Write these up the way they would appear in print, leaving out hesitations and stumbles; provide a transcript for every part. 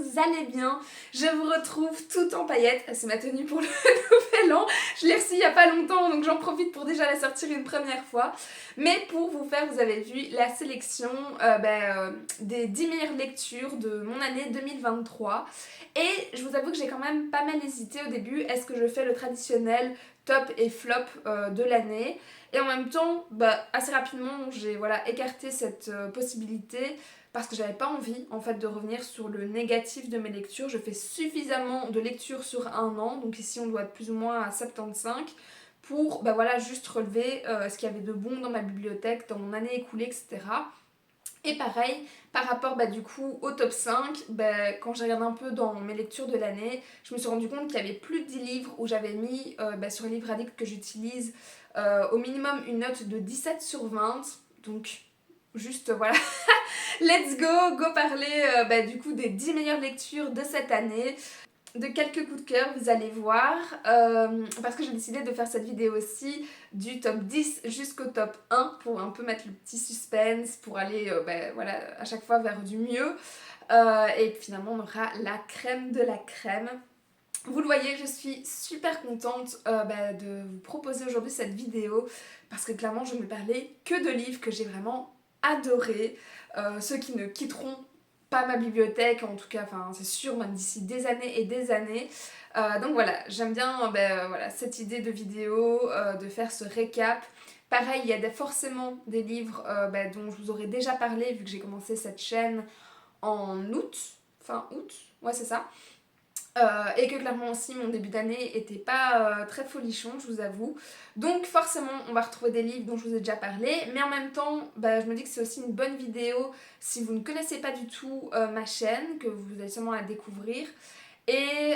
vous allez bien. Je vous retrouve tout en paillettes, c'est ma tenue pour le nouvel an. Je l'ai reçue il n'y a pas longtemps donc j'en profite pour déjà la sortir une première fois. Mais pour vous faire, vous avez vu la sélection des 10 meilleures lectures de mon année 2023. Et je vous avoue que j'ai quand même pas mal hésité au début. Est-ce que je fais le traditionnel top et flop de l'année? Et en même temps, assez rapidement, j'ai écarté cette possibilité parce que j'avais pas envie en fait de revenir sur le négatif de mes lectures. Je fais suffisamment de lectures sur un an, donc ici on doit être plus ou moins à 75 pour juste relever ce qu'il y avait de bon dans ma bibliothèque, dans mon année écoulée, etc. Et pareil, par rapport du coup au top 5, quand j'ai regardé un peu dans mes lectures de l'année, je me suis rendu compte qu'il y avait plus de 10 livres où j'avais mis sur les livres addicts que j'utilise au minimum une note de 17 sur 20. Donc juste voilà, let's go parler du coup des 10 meilleures lectures de cette année. De quelques coups de cœur, vous allez voir, parce que j'ai décidé de faire cette vidéo aussi du top 10 jusqu'au top 1 pour un peu mettre le petit suspense, pour aller à chaque fois vers du mieux. Et finalement on aura la crème de la crème. Vous le voyez, je suis super contente de vous proposer aujourd'hui cette vidéo parce que clairement je ne vais parler que de livres que j'ai vraiment adorés, ceux qui ne quitteront pas ma bibliothèque, en tout cas, c'est sûr, même d'ici des années et des années. Donc voilà, j'aime bien cette idée de vidéo, de faire ce récap. Pareil, il y a forcément des livres dont je vous aurais déjà parlé vu que j'ai commencé cette chaîne en août, fin août, ouais c'est ça. Et que clairement aussi mon début d'année était pas très folichon, je vous avoue. Donc forcément on va retrouver des livres dont je vous ai déjà parlé, mais en même temps je me dis que c'est aussi une bonne vidéo si vous ne connaissez pas du tout ma chaîne, que vous allez sûrement la découvrir. Et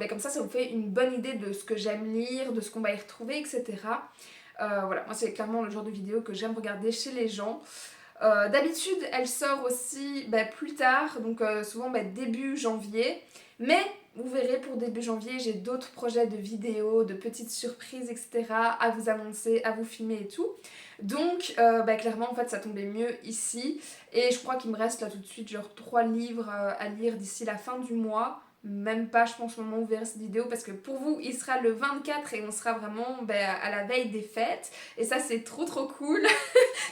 comme ça vous fait une bonne idée de ce que j'aime lire, de ce qu'on va y retrouver, etc. Voilà, moi c'est clairement le genre de vidéo que j'aime regarder chez les gens. D'habitude elle sort aussi plus tard, donc souvent début janvier, mais vous verrez pour début janvier j'ai d'autres projets de vidéos, de petites surprises, etc. à vous annoncer, à vous filmer et tout. Donc clairement en fait ça tombait mieux ici, et je crois qu'il me reste là tout de suite genre 3 livres à lire d'ici la fin du mois. Même pas je pense au moment où vous verrez cette vidéo, parce que pour vous il sera le 24 et on sera vraiment à la veille des fêtes, et ça c'est trop cool.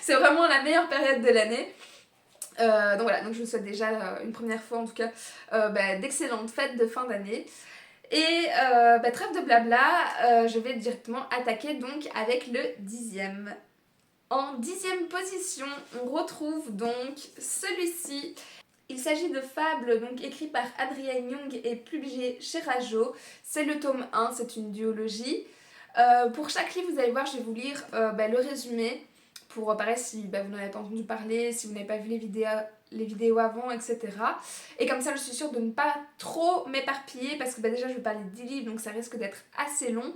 C'est vraiment la meilleure période de l'année. Donc voilà, donc je vous souhaite déjà une première fois en tout cas d'excellentes fêtes de fin d'année. Et trêve de blabla, je vais directement attaquer donc avec le 10e. En 10e position, on retrouve donc celui-ci. Il s'agit de Fables, donc écrit par Adrienne Young et publié chez Rajo. C'est le tome 1, c'est une duologie. Pour chaque livre, vous allez voir, je vais vous lire le résumé pour pareil si vous n'en avez pas entendu parler, si vous n'avez pas vu les vidéos avant, etc. Et comme ça je suis sûre de ne pas trop m'éparpiller, parce que déjà je vais parler de 10 livres donc ça risque d'être assez long.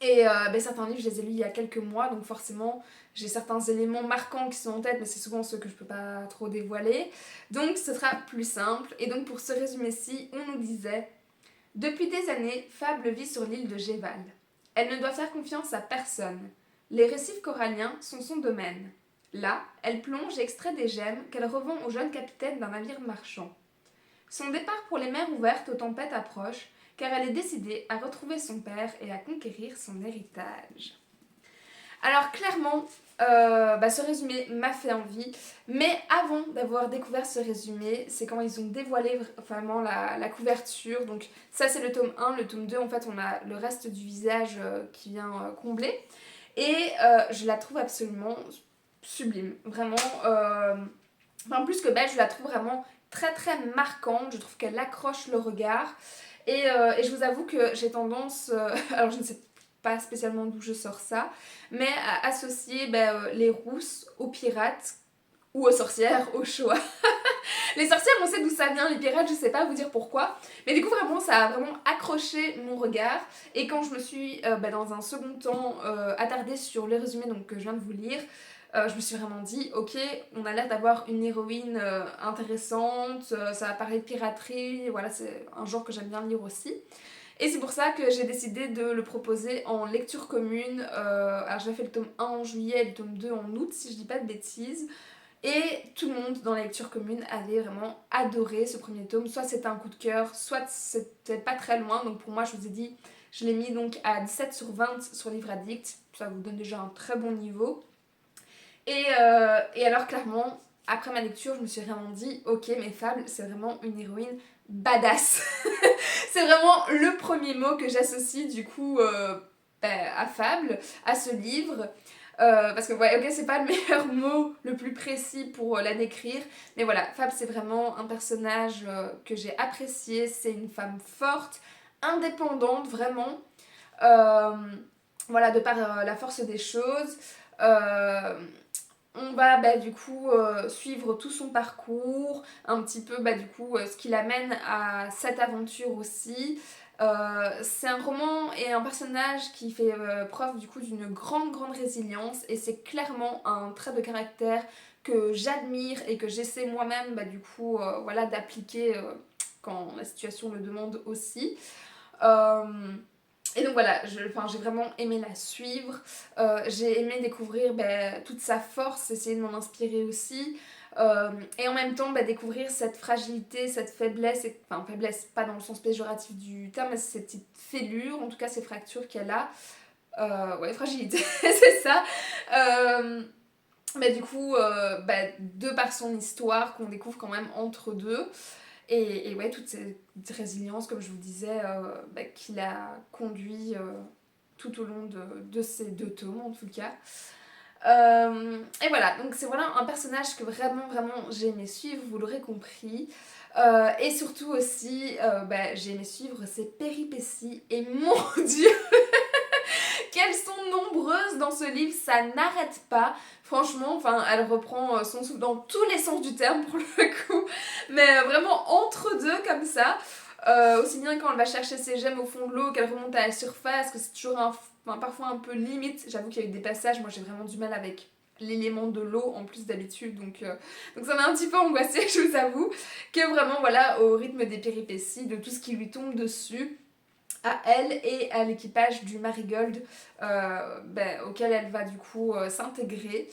Et certains livres je les ai lus il y a quelques mois, donc forcément j'ai certains éléments marquants qui sont en tête, mais c'est souvent ceux que je peux pas trop dévoiler. Donc ce sera plus simple. Et donc pour ce résumé-ci, on nous disait: depuis des années, Fable vit sur l'île de Géval. Elle ne doit faire confiance à personne. Les récifs coralliens sont son domaine. Là, elle plonge et extrait des gemmes qu'elle revend au jeune capitaine d'un navire marchand. Son départ pour les mers ouvertes aux tempêtes approche, car elle est décidée à retrouver son père et à conquérir son héritage. Alors clairement, ce résumé m'a fait envie, mais avant d'avoir découvert ce résumé, c'est quand ils ont dévoilé vraiment la couverture. Donc ça c'est le tome 1, le tome 2 en fait on a le reste du visage qui vient combler. Et je la trouve absolument sublime, vraiment, plus que belle, je la trouve vraiment très marquante, je trouve qu'elle accroche le regard. Et je vous avoue que j'ai tendance, alors je ne sais pas spécialement d'où je sors ça, mais à associer les rousses aux pirates ou aux sorcières, au choix. Les sorcières on sait d'où ça vient, les pirates je sais pas vous dire pourquoi, mais du coup vraiment ça a vraiment accroché mon regard. Et quand je me suis dans un second temps attardée sur le résumé que je viens de vous lire, je me suis vraiment dit ok, on a l'air d'avoir une héroïne intéressante, ça va parler de piraterie, voilà c'est un genre que j'aime bien lire aussi. Et c'est pour ça que j'ai décidé de le proposer en lecture commune. Alors j'ai fait le tome 1 en juillet et le tome 2 en août si je dis pas de bêtises. Et tout le monde dans la lecture commune avait vraiment adoré ce premier tome. Soit c'était un coup de cœur, soit c'était pas très loin. Donc pour moi, je vous ai dit, je l'ai mis donc à 17 sur 20 sur Livre Addict. Ça vous donne déjà un très bon niveau. Et alors clairement, après ma lecture, je me suis vraiment dit, ok, mais Fable, c'est vraiment une héroïne badass. C'est vraiment le premier mot que j'associe du coup à Fable, à ce livre. Parce que ouais, ok, c'est pas le meilleur mot le plus précis pour la décrire, mais voilà, Fable c'est vraiment un personnage que j'ai apprécié. C'est une femme forte, indépendante vraiment, euh, voilà, de par la force des choses. Euh, on va du coup suivre tout son parcours, un petit peu du coup ce qui l'amène à cette aventure aussi. C'est un roman et un personnage qui fait preuve du coup d'une grande résilience, et c'est clairement un trait de caractère que j'admire et que j'essaie moi-même du coup voilà, d'appliquer quand la situation le demande aussi. Euh, et donc voilà, j'ai vraiment aimé la suivre. J'ai aimé découvrir toute sa force, essayer de m'en inspirer aussi. Et en même temps découvrir cette fragilité, cette faiblesse, enfin faiblesse pas dans le sens péjoratif du terme, mais cette petite fêlure, en tout cas ces fractures qu'elle a. Ouais, fragilité, c'est ça. Du coup, de par son histoire qu'on découvre quand même entre deux. Et ouais, toute cette résilience, comme je vous disais, qui l'a conduit tout au long de ces 2 tomes en tout cas. Et voilà, donc c'est voilà un personnage que vraiment j'ai aimé suivre, vous l'aurez compris. Et surtout aussi, j'ai aimé suivre ses péripéties, et mon dieu, qu'elles sont nombreuses dans ce livre, ça n'arrête pas. Franchement, enfin, elle reprend son souffle dans tous les sens du terme pour le coup, mais vraiment entre deux comme ça. Aussi bien quand elle va chercher ses gemmes au fond de l'eau, qu'elle remonte à la surface, que c'est toujours parfois un peu limite. J'avoue qu'il y a eu des passages, moi j'ai vraiment du mal avec l'élément de l'eau en plus d'habitude, donc ça m'a un petit peu angoissée, je vous avoue, que vraiment voilà, au rythme des péripéties, de tout ce qui lui tombe dessus, à elle et à l'équipage du Marigold auquel elle va du coup s'intégrer.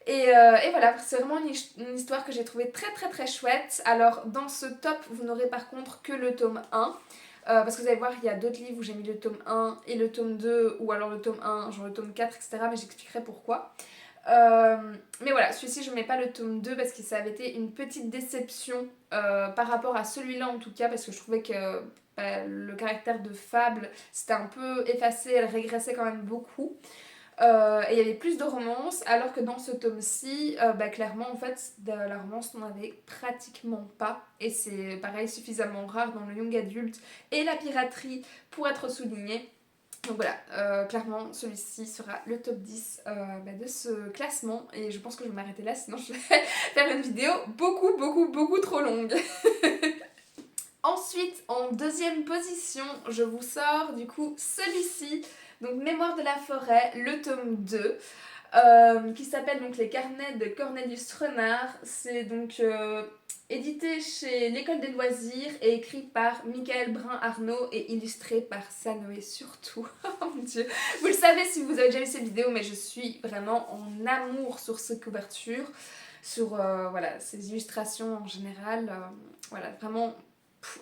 Et voilà, c'est vraiment une histoire que j'ai trouvée très chouette. Alors dans ce top, vous n'aurez par contre que le tome 1. Parce que vous allez voir, il y a d'autres livres où j'ai mis le tome 1 et le tome 2, ou alors le tome 1, genre le tome 4, etc. Mais j'expliquerai pourquoi. Mais voilà, celui-ci je ne mets pas le tome 2 parce que ça avait été une petite déception par rapport à celui-là en tout cas, parce que je trouvais que le caractère de Fable c'était un peu effacé, elle régressait quand même beaucoup. Et il y avait plus de romance, alors que dans ce tome-ci, clairement en fait, de la romance on n'en avait pratiquement pas. Et c'est pareil, suffisamment rare dans le young adulte et la piraterie pour être souligné. Donc voilà, clairement celui-ci sera le top 10 de ce classement, et je pense que je vais m'arrêter là, sinon je vais faire une vidéo beaucoup trop longue. Ensuite, en deuxième position, je vous sors du coup celui-ci, donc Mémoire de la forêt, le tome 2, qui s'appelle donc Les carnets de Cornelius Renard. C'est donc édité chez l'École des loisirs et écrit par Michael Brun-Arnaud et illustré par Sanoé surtout. Oh mon dieu, vous le savez si vous avez déjà vu ces vidéos, mais je suis vraiment en amour sur ces couvertures, sur voilà, ces illustrations en général. Voilà, vraiment,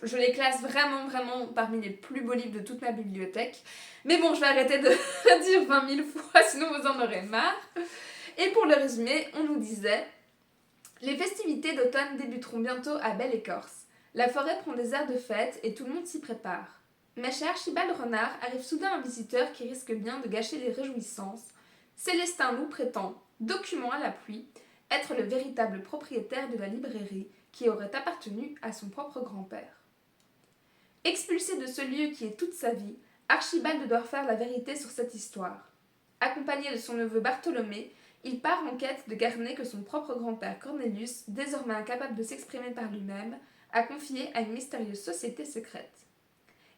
je les classe vraiment parmi les plus beaux livres de toute ma bibliothèque. Mais bon, je vais arrêter de dire 20 000 fois, sinon vous en aurez marre. Et pour le résumé, on nous disait: les festivités d'automne débuteront bientôt à Belle-Écorce. La forêt prend des airs de fête et tout le monde s'y prépare. Mais chez Archibald Renard arrive soudain un visiteur qui risque bien de gâcher les réjouissances. Célestin Loup prétend, document à l'appui, être le véritable propriétaire de la librairie qui aurait appartenu à son propre grand-père. Expulsé de ce lieu qui est toute sa vie, Archibald doit faire la vérité sur cette histoire. Accompagné de son neveu Bartholomé, il part en quête de carnets que son propre grand-père Cornelius, désormais incapable de s'exprimer par lui-même, a confiés à une mystérieuse société secrète.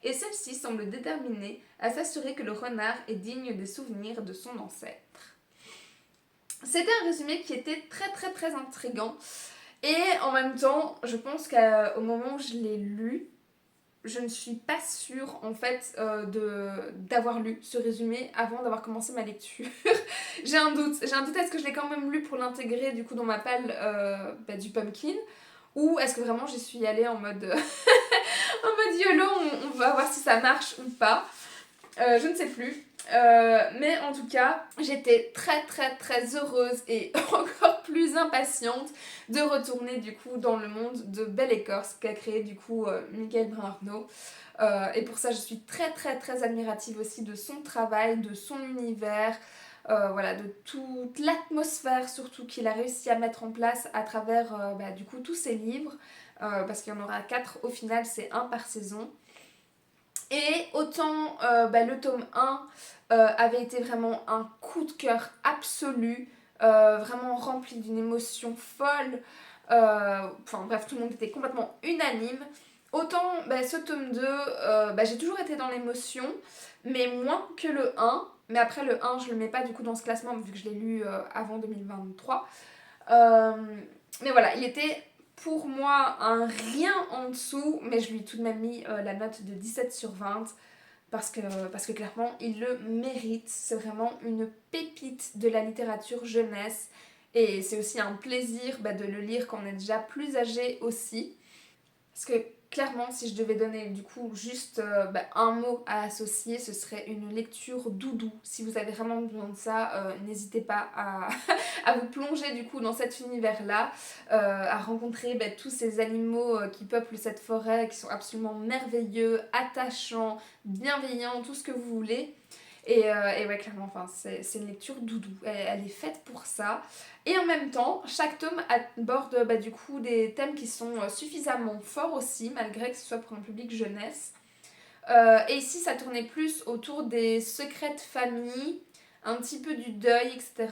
Et celle-ci semble déterminée à s'assurer que le renard est digne des souvenirs de son ancêtre. C'était un résumé qui était très intriguant, et en même temps, je pense qu'au moment où je l'ai lu, je ne suis pas sûre en fait d'avoir lu ce résumé avant d'avoir commencé ma lecture. J'ai un doute, est-ce que je l'ai quand même lu pour l'intégrer du coup dans ma palle du pumpkin, ou est-ce que vraiment j'y suis allée en mode, en mode YOLO, on va voir si ça marche ou pas. Je ne sais plus. Mais en tout cas, j'étais très très très heureuse et encore plus impatiente de retourner du coup dans le monde de Belle Écorce qu'a créé du coup Miguel Brin-Arnault. Et pour ça, je suis très très très admirative aussi de son travail, de son univers, voilà, de toute l'atmosphère surtout qu'il a réussi à mettre en place à travers du coup tous ses livres, parce qu'il y en aura 4 au final, c'est un par saison. Et autant le tome 1 avait été vraiment un coup de cœur absolu, vraiment rempli d'une émotion folle, enfin bref, tout le monde était complètement unanime. Autant ce tome 2, j'ai toujours été dans l'émotion, mais moins que le 1. Mais après le 1, je le mets pas du coup dans ce classement vu que je l'ai lu avant 2023. Mais voilà, il était pour moi un rien en dessous, mais je lui ai tout de même mis la note de 17/20 parce que clairement il le mérite. C'est vraiment une pépite de la littérature jeunesse et c'est aussi un plaisir de le lire quand on est déjà plus âgé aussi. Parce que clairement, si je devais donner du coup juste un mot à associer, ce serait une lecture doudou. Si vous avez vraiment besoin de ça, n'hésitez pas à, à vous plonger du coup dans cet univers-là, à rencontrer tous ces animaux qui peuplent cette forêt, qui sont absolument merveilleux, attachants, bienveillants, tout ce que vous voulez. Et ouais, clairement, enfin, c'est une lecture doudou. Elle est faite pour ça. Et en même temps, chaque tome aborde du coup des thèmes qui sont suffisamment forts aussi, malgré que ce soit pour un public jeunesse. Et ici, ça tournait plus autour des secrets de famille, un petit peu du deuil, etc.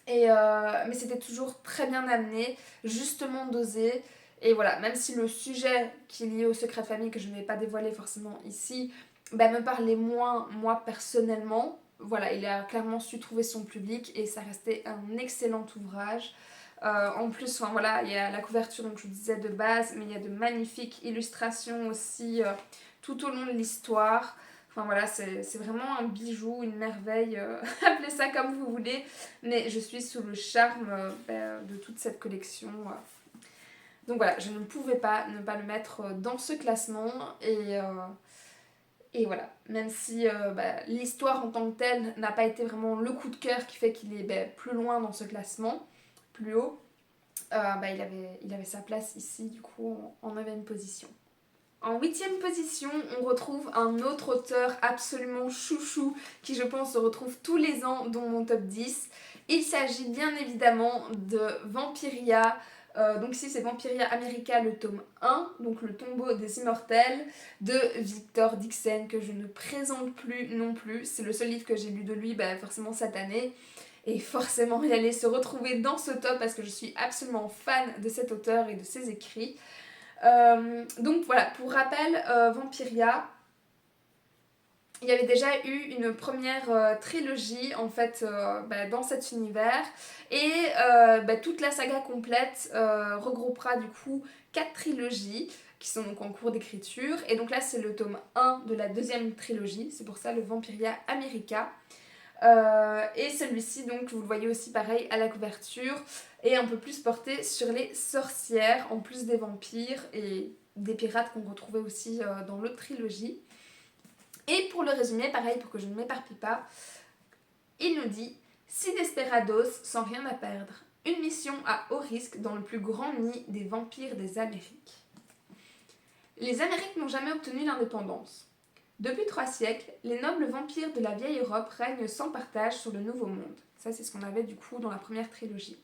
Mais c'était toujours très bien amené, justement dosé. Et voilà, même si le sujet qui est lié au secret de famille, que je ne vais pas dévoiler forcément ici, me parlait moins, moi, personnellement. Voilà, il a clairement su trouver son public et ça restait un excellent ouvrage. En plus, enfin, voilà, il y a la couverture, donc je vous disais de base, mais il y a de magnifiques illustrations aussi tout au long de l'histoire. Enfin voilà, c'est vraiment un bijou, une merveille, appelez ça comme vous voulez, mais je suis sous le charme de toute cette collection. Donc voilà, je ne pouvais pas ne pas le mettre dans ce classement et voilà, même si l'histoire en tant que telle n'a pas été vraiment le coup de cœur qui fait qu'il est plus loin dans ce classement, plus haut, il avait sa place ici du coup en 9ème position. En 8ème position, on retrouve un autre auteur absolument chouchou qui je pense se retrouve tous les ans dans mon top 10. Il s'agit bien évidemment de Vampiria. Donc ici c'est Vampiria America, le tome 1, donc le tombeau des immortels, de Victor Dixon, que je ne présente plus non plus. C'est le seul livre que j'ai lu de lui forcément cette année. Et forcément il allait se retrouver dans ce top parce que je suis absolument fan de cet auteur et de ses écrits. Donc voilà, pour rappel, Vampiria, il y avait déjà eu une première trilogie en fait dans cet univers et toute la saga complète regroupera du coup 4 trilogies qui sont donc en cours d'écriture et donc là c'est le tome 1 de la 2e trilogie, c'est pour ça le Vampiria America. Et celui-ci donc vous le voyez aussi pareil à la couverture est un peu plus porté sur les sorcières en plus des vampires et des pirates qu'on retrouvait aussi dans l'autre trilogie. Et pour le résumer, pareil pour que je ne m'éparpille pas, il nous dit « 6 desperados sans rien à perdre, une mission à haut risque dans le plus grand nid des vampires des Amériques. » Les Amériques n'ont jamais obtenu l'indépendance. Depuis 3 siècles, les nobles vampires de la vieille Europe règnent sans partage sur le Nouveau Monde. Ça, c'est ce qu'on avait du coup dans la première trilogie.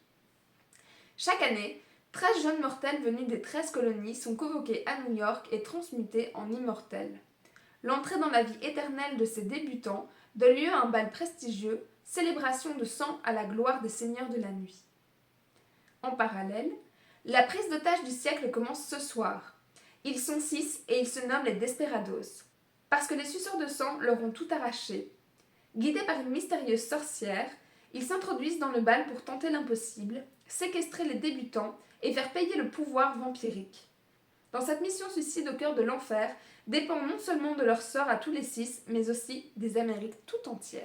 Chaque année, 13 jeunes mortels venus des 13 colonies sont convoqués à New York et transmutés en immortels. L'entrée dans la vie éternelle de ces débutants donne lieu à un bal prestigieux, célébration de sang à la gloire des seigneurs de la nuit. En parallèle, la prise d'otage du siècle commence ce soir. Ils sont 6 et ils se nomment les Desperados. Parce que les suceurs de sang leur ont tout arraché. Guidés par une mystérieuse sorcière, ils s'introduisent dans le bal pour tenter l'impossible, séquestrer les débutants et faire payer le pouvoir vampirique. Dans cette mission suicide au cœur de l'enfer dépend non seulement de leur sort à tous les 6, mais aussi des Amériques tout entières.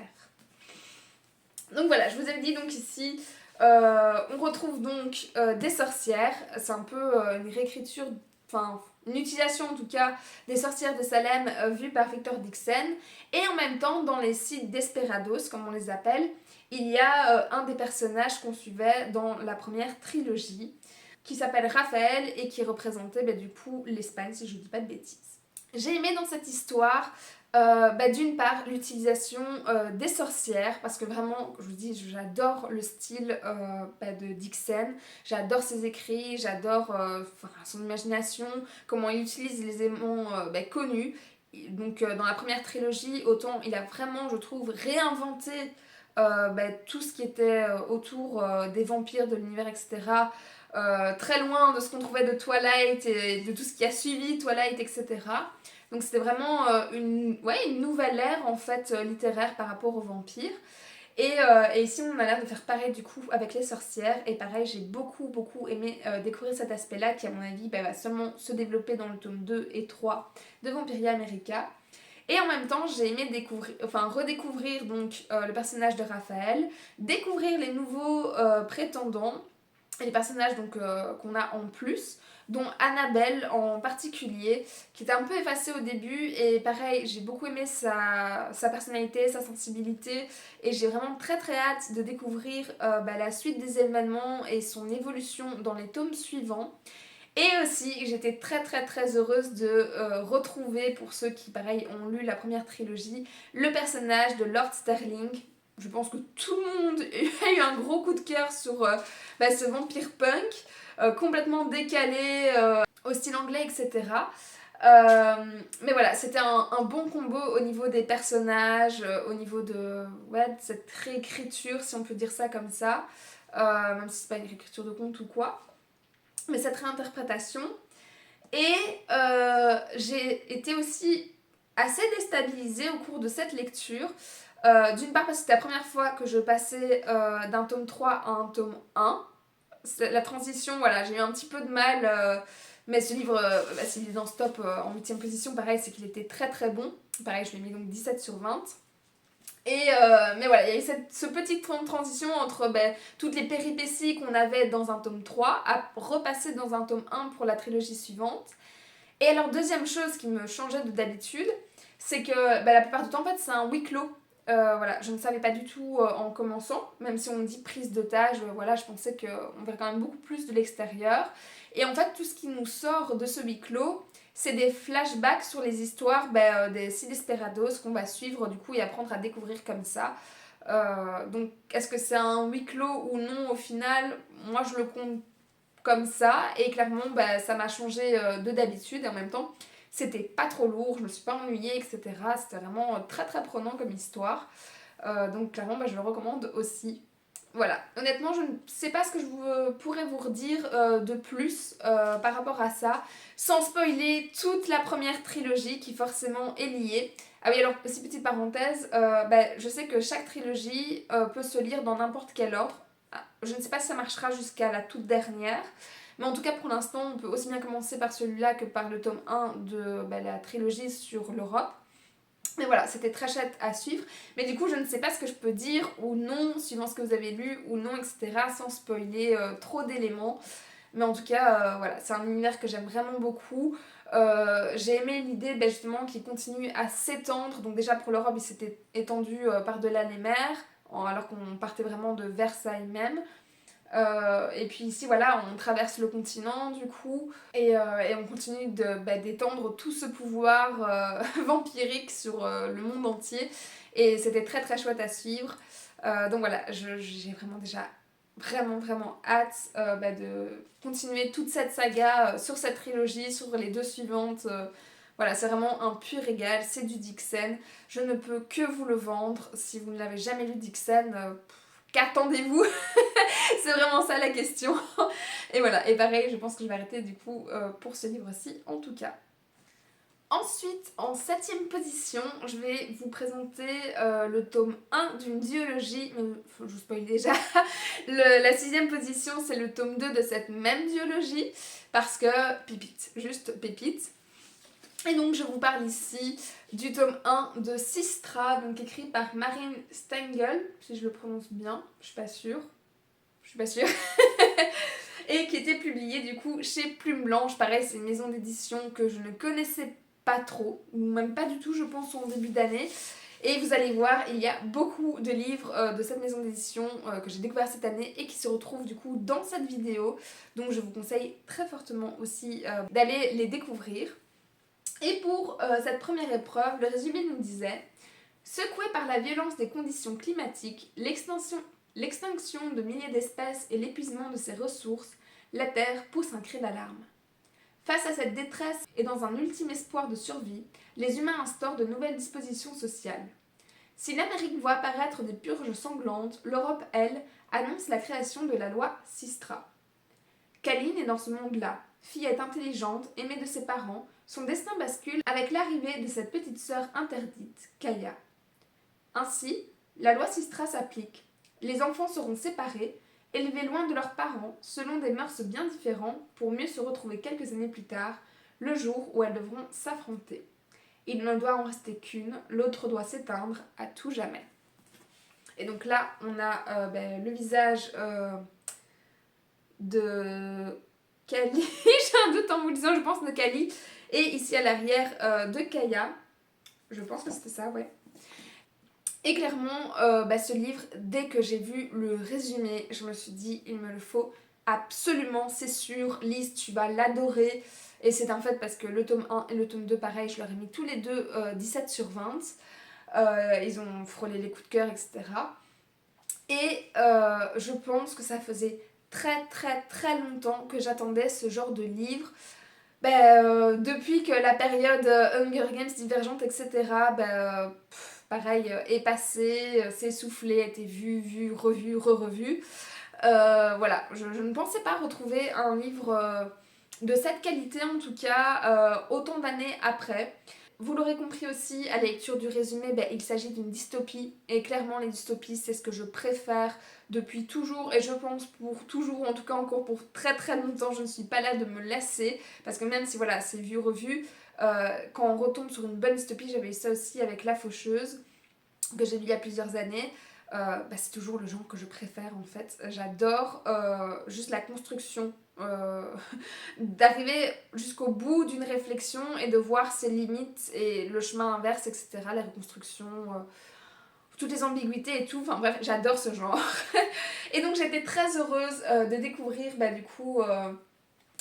Donc voilà, je vous avais dit donc ici, on retrouve donc des sorcières, c'est un peu une réécriture, enfin une utilisation en tout cas des sorcières de Salem vues par Victor Dixon, et en même temps dans les sites Desperados, comme on les appelle, il y a un des personnages qu'on suivait dans la première trilogie, qui s'appelle Raphaël et qui représentait du coup l'Espagne, si je ne dis pas de bêtises. J'ai aimé dans cette histoire d'une part l'utilisation des sorcières, parce que vraiment, je vous dis, j'adore le style de Dixon, j'adore ses écrits, j'adore son imagination, comment il utilise les éléments connus. Donc dans la première trilogie, autant il a vraiment, je trouve, réinventé tout ce qui était autour des vampires, de l'univers, etc. Très loin de ce qu'on trouvait de Twilight et de tout ce qui a suivi Twilight, etc. Donc c'était vraiment une nouvelle ère en fait littéraire par rapport aux vampires. Et ici on a l'air de faire pareil du coup avec les sorcières. Et pareil, j'ai beaucoup aimé découvrir cet aspect-là qui à mon avis va seulement se développer dans le tome 2 et 3 de Vampiria America. Et en même temps, j'ai aimé redécouvrir donc, le personnage de Raphaël, découvrir les nouveaux prétendants et les personnages donc, qu'on a en plus, dont Annabelle en particulier, qui était un peu effacée au début. Et pareil, j'ai beaucoup aimé sa personnalité, sa sensibilité, et j'ai vraiment très hâte de découvrir la suite des événements et son évolution dans les tomes suivants. Et aussi, j'étais très heureuse de retrouver, pour ceux qui, pareil, ont lu la première trilogie, le personnage de Lord Sterling. Je pense que tout le monde a eu un gros coup de cœur sur ce vampire punk, complètement décalé, au style anglais, etc. Mais voilà, c'était un bon combo au niveau des personnages, au niveau de cette réécriture, si on peut dire ça comme ça, même si c'est pas une réécriture de conte ou quoi. Mais cette réinterprétation. Et j'ai été aussi assez déstabilisée au cours de cette lecture. D'une part parce que c'était la première fois que je passais d'un tome 3 à un tome 1. La transition, voilà, j'ai eu un petit peu de mal. Mais ce livre, s'il est dans ce top en 8ème position, pareil, c'est qu'il était très bon. Pareil, je lui ai mis donc 17 sur 20. Mais voilà, il y a eu ce petit transition entre toutes les péripéties qu'on avait dans un tome 3 à repasser dans un tome 1 pour la trilogie suivante. Et alors, deuxième chose qui me changeait de d'habitude, c'est que la plupart du temps, en fait, c'est un huis clos. Voilà, je ne savais pas du tout en commençant, même si on me dit prise d'otage, voilà, je pensais qu'on verrait quand même beaucoup plus de l'extérieur. Et en fait, tout ce qui nous sort de ce huis clos, c'est des flashbacks sur les histoires des six Desperados qu'on va suivre du coup et apprendre à découvrir comme ça. Donc, est-ce que c'est un huis clos ou non au final? Moi, je le compte comme ça, et clairement ça m'a changé de d'habitude, et en même temps c'était pas trop lourd, je me suis pas ennuyée, etc. C'était vraiment très prenant comme histoire. Donc clairement je le recommande aussi. Voilà, honnêtement je ne sais pas ce que je pourrais vous redire de plus par rapport à ça, sans spoiler toute la première trilogie qui forcément est liée. Ah oui, alors aussi petite parenthèse, je sais que chaque trilogie peut se lire dans n'importe quel ordre. Je ne sais pas si ça marchera jusqu'à la toute dernière, mais en tout cas pour l'instant on peut aussi bien commencer par celui-là que par le tome 1 de la trilogie sur l'Europe. Mais voilà, c'était très chouette à suivre. Mais du coup, je ne sais pas ce que je peux dire ou non, suivant ce que vous avez lu ou non, etc., sans spoiler trop d'éléments. Mais en tout cas, voilà, c'est un univers que j'aime vraiment beaucoup. J'ai aimé l'idée justement qu'il continue à s'étendre. Donc déjà pour l'Europe, il s'était étendu par-delà les mers, alors qu'on partait vraiment de Versailles même. Et puis ici, voilà, on traverse le continent du coup, et on continue d'étendre tout ce pouvoir vampirique sur le monde entier. Et c'était très chouette à suivre. Donc voilà, j'ai vraiment déjà vraiment hâte de continuer toute cette saga sur cette trilogie, sur les deux suivantes. Voilà, c'est vraiment un pur régal, c'est du Dixon. Je ne peux que vous le vendre. Si vous ne l'avez jamais lu Dixon, qu'attendez-vous? C'est vraiment ça la question. Et voilà, et pareil, je pense que je vais arrêter du coup pour ce livre-ci en tout cas. Ensuite, en 7ème position, je vais vous présenter le tome 1 d'une duologie, mais je vous spoil déjà. La 6ème position, c'est le tome 2 de cette même duologie, parce que pépite, juste pépite. Et donc je vous parle ici du tome 1 de Sistra, donc écrit par Marine Stengel, si je le prononce bien, je suis pas sûre. Et qui était publié du coup chez Plume Blanche. Pareil, c'est une maison d'édition que je ne connaissais pas trop, ou même pas du tout, je pense, en début d'année. Et vous allez voir, il y a beaucoup de livres de cette maison d'édition que j'ai découvert cette année et qui se retrouvent du coup dans cette vidéo. Donc je vous conseille très fortement aussi d'aller les découvrir. Et pour cette première épreuve, le résumé nous disait: secoué par la violence des conditions climatiques, l'extinction de milliers d'espèces et l'épuisement de ses ressources, la Terre pousse un cri d'alarme. Face à cette détresse et dans un ultime espoir de survie, les humains instaurent de nouvelles dispositions sociales. Si l'Amérique voit apparaître des purges sanglantes, l'Europe, elle, annonce la création de la loi Sistra. Kaline est dans ce monde-là. Fillette intelligente, aimée de ses parents, son destin bascule avec l'arrivée de cette petite sœur interdite, Kaya. Ainsi, la loi Sistra s'applique. Les enfants seront séparés, élevés loin de leurs parents, selon des mœurs bien différentes, pour mieux se retrouver quelques années plus tard, le jour où elles devront s'affronter. Il ne doit en rester qu'une, l'autre doit s'éteindre à tout jamais. Et donc là, on a le visage de Kali, j'ai un doute en vous disant, je pense de Kali, et ici à l'arrière de Kaya, je pense que c'était ça, ouais. Et clairement, ce livre, dès que j'ai vu le résumé, je me suis dit, il me le faut absolument, c'est sûr, Lise, tu vas l'adorer. Et c'est un fait parce que le tome 1 et le tome 2, pareil, je leur ai mis tous les deux 17 sur 20. Ils ont frôlé les coups de cœur, etc. Et je pense que ça faisait très très très longtemps que j'attendais ce genre de livre. Depuis que la période Hunger Games Divergente, etc., pareil, est passée, s'est essoufflée, a été vue, revue, re-revue. Voilà, je ne pensais pas retrouver un livre de cette qualité, en tout cas, autant d'années après. Vous l'aurez compris aussi, à la lecture du résumé, il s'agit d'une dystopie. Et clairement, les dystopies, c'est ce que je préfère depuis toujours. Et je pense pour toujours, en tout cas encore pour très très longtemps, je ne suis pas là de me lasser. Parce que même si voilà, c'est vu, revu, quand on retombe sur une bonne dystopie, j'avais eu ça aussi avec La Faucheuse, que j'ai lu il y a plusieurs années. C'est toujours le genre que je préfère en fait. J'adore juste la construction, d'arriver jusqu'au bout d'une réflexion et de voir ses limites et le chemin inverse, etc. La reconstruction, toutes les ambiguïtés et tout. Enfin bref, j'adore ce genre. Et donc j'étais très heureuse de découvrir du coup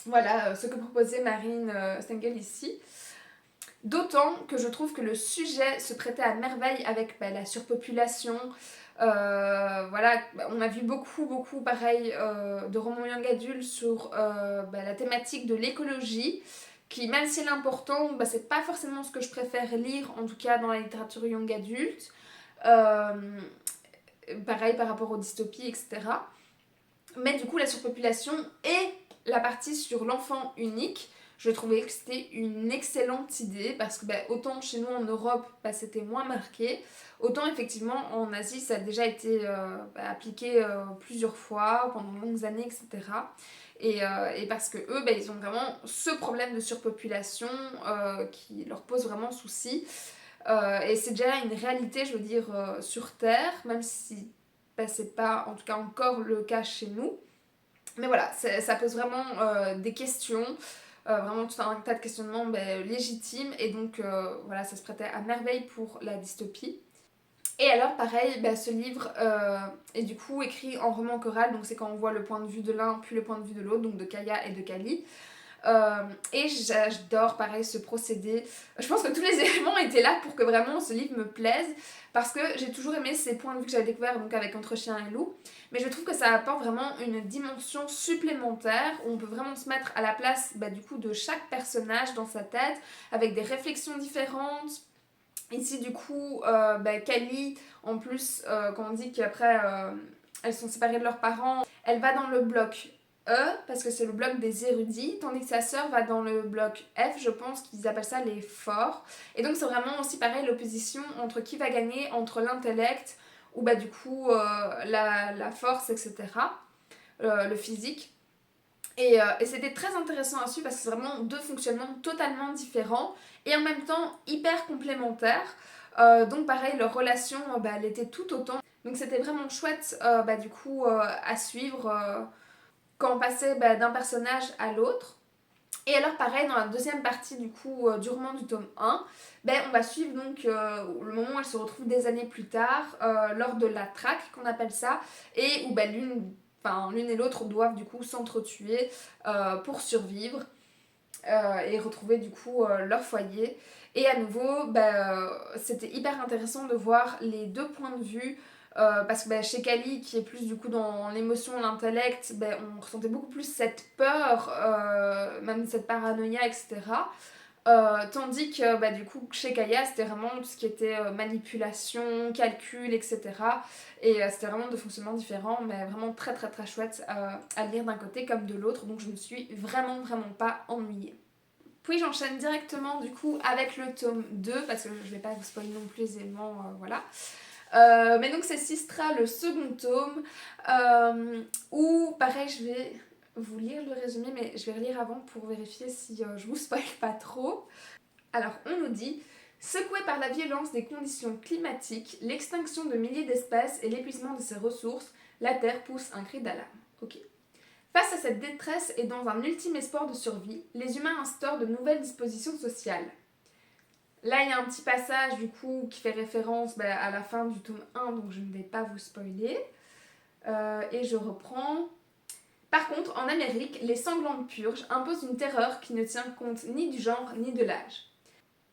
ce que proposait Marine Stengel ici. D'autant que je trouve que le sujet se prêtait à merveille avec la surpopulation. On a vu beaucoup pareil de romans young adultes sur la thématique de l'écologie, qui même si elle est importante, c'est pas forcément ce que je préfère lire, en tout cas dans la littérature young adulte. Pareil par rapport aux dystopies, etc. Mais du coup la surpopulation et la partie sur l'enfant unique, je trouvais que c'était une excellente idée parce que autant chez nous en Europe c'était moins marqué, autant effectivement en Asie ça a déjà été appliqué plusieurs fois pendant de longues années, etc. Et parce que eux ils ont vraiment ce problème de surpopulation qui leur pose vraiment souci. Et c'est déjà une réalité, je veux dire, sur Terre, même si c'est pas en tout cas encore le cas chez nous. Mais voilà, ça pose vraiment des questions, vraiment tout un tas de questionnements légitimes, et donc ça se prêtait à merveille pour la dystopie. Et alors pareil, ce livre est du coup écrit en roman choral, donc c'est quand on voit le point de vue de l'un puis le point de vue de l'autre, donc de Kaya et de Kali. Et j'adore pareil ce procédé. Je pense que tous les éléments étaient là pour que vraiment ce livre me plaise, parce que j'ai toujours aimé ces points de vue que j'avais découverts donc avec Entre chien et loup, mais je trouve que ça apporte vraiment une dimension supplémentaire où on peut vraiment se mettre à la place du coup de chaque personnage dans sa tête avec des réflexions différentes. Ici du coup Kali, en plus quand on dit qu'après elles sont séparées de leurs parents, elle va dans le bloc E parce que c'est le bloc des érudits, tandis que sa sœur va dans le bloc F, je pense qu'ils appellent ça les forts. Et donc c'est vraiment aussi pareil l'opposition entre qui va gagner entre l'intellect ou bah du coup la force, etc. Le physique. Et c'était très intéressant à suivre parce que c'est vraiment deux fonctionnements totalement différents et en même temps hyper complémentaires. Donc pareil, leur relation, bah, elle était tout autant. Donc c'était vraiment chouette bah, du coup à suivre quand on passait bah, d'un personnage à l'autre. Et alors pareil, dans la deuxième partie du coup du roman du tome 1, ben, on va suivre donc le moment où elle se retrouve des années plus tard, lors de la traque qu'on appelle ça, et où ben, l'une et l'autre doivent du coup s'entretuer pour survivre et retrouver du coup leur foyer. Et à nouveau, c'était hyper intéressant de voir les deux points de vue parce que chez Kali, qui est plus du coup dans l'émotion, l'intellect, on ressentait beaucoup plus cette peur, même cette paranoïa, etc. Tandis que du coup chez Kaya c'était vraiment tout ce qui était manipulation, calcul, etc. Et c'était vraiment deux fonctionnements différents, mais vraiment très très très chouette à lire d'un côté comme de l'autre, donc je me suis vraiment pas ennuyée. Puis j'enchaîne directement du coup avec le tome 2 parce que je vais pas vous spoiler non plus les éléments, voilà. Mais donc c'est Sistra, le second tome, où pareil je vais vous lire le résumé, mais je vais relire avant pour vérifier si je vous spoil pas trop. Alors on nous dit: secouée par la violence des conditions climatiques, l'extinction de milliers d'espèces et l'épuisement de ses ressources, la Terre pousse un cri d'alarme. Ok. Face à cette détresse et dans un ultime espoir de survie, les humains instaurent de nouvelles dispositions sociales. Là, il y a un petit passage du coup qui fait référence à la fin du tome 1, donc je ne vais pas vous spoiler. Et je reprends. Par contre, en Amérique, les sanglantes purges imposent une terreur qui ne tient compte ni du genre ni de l'âge.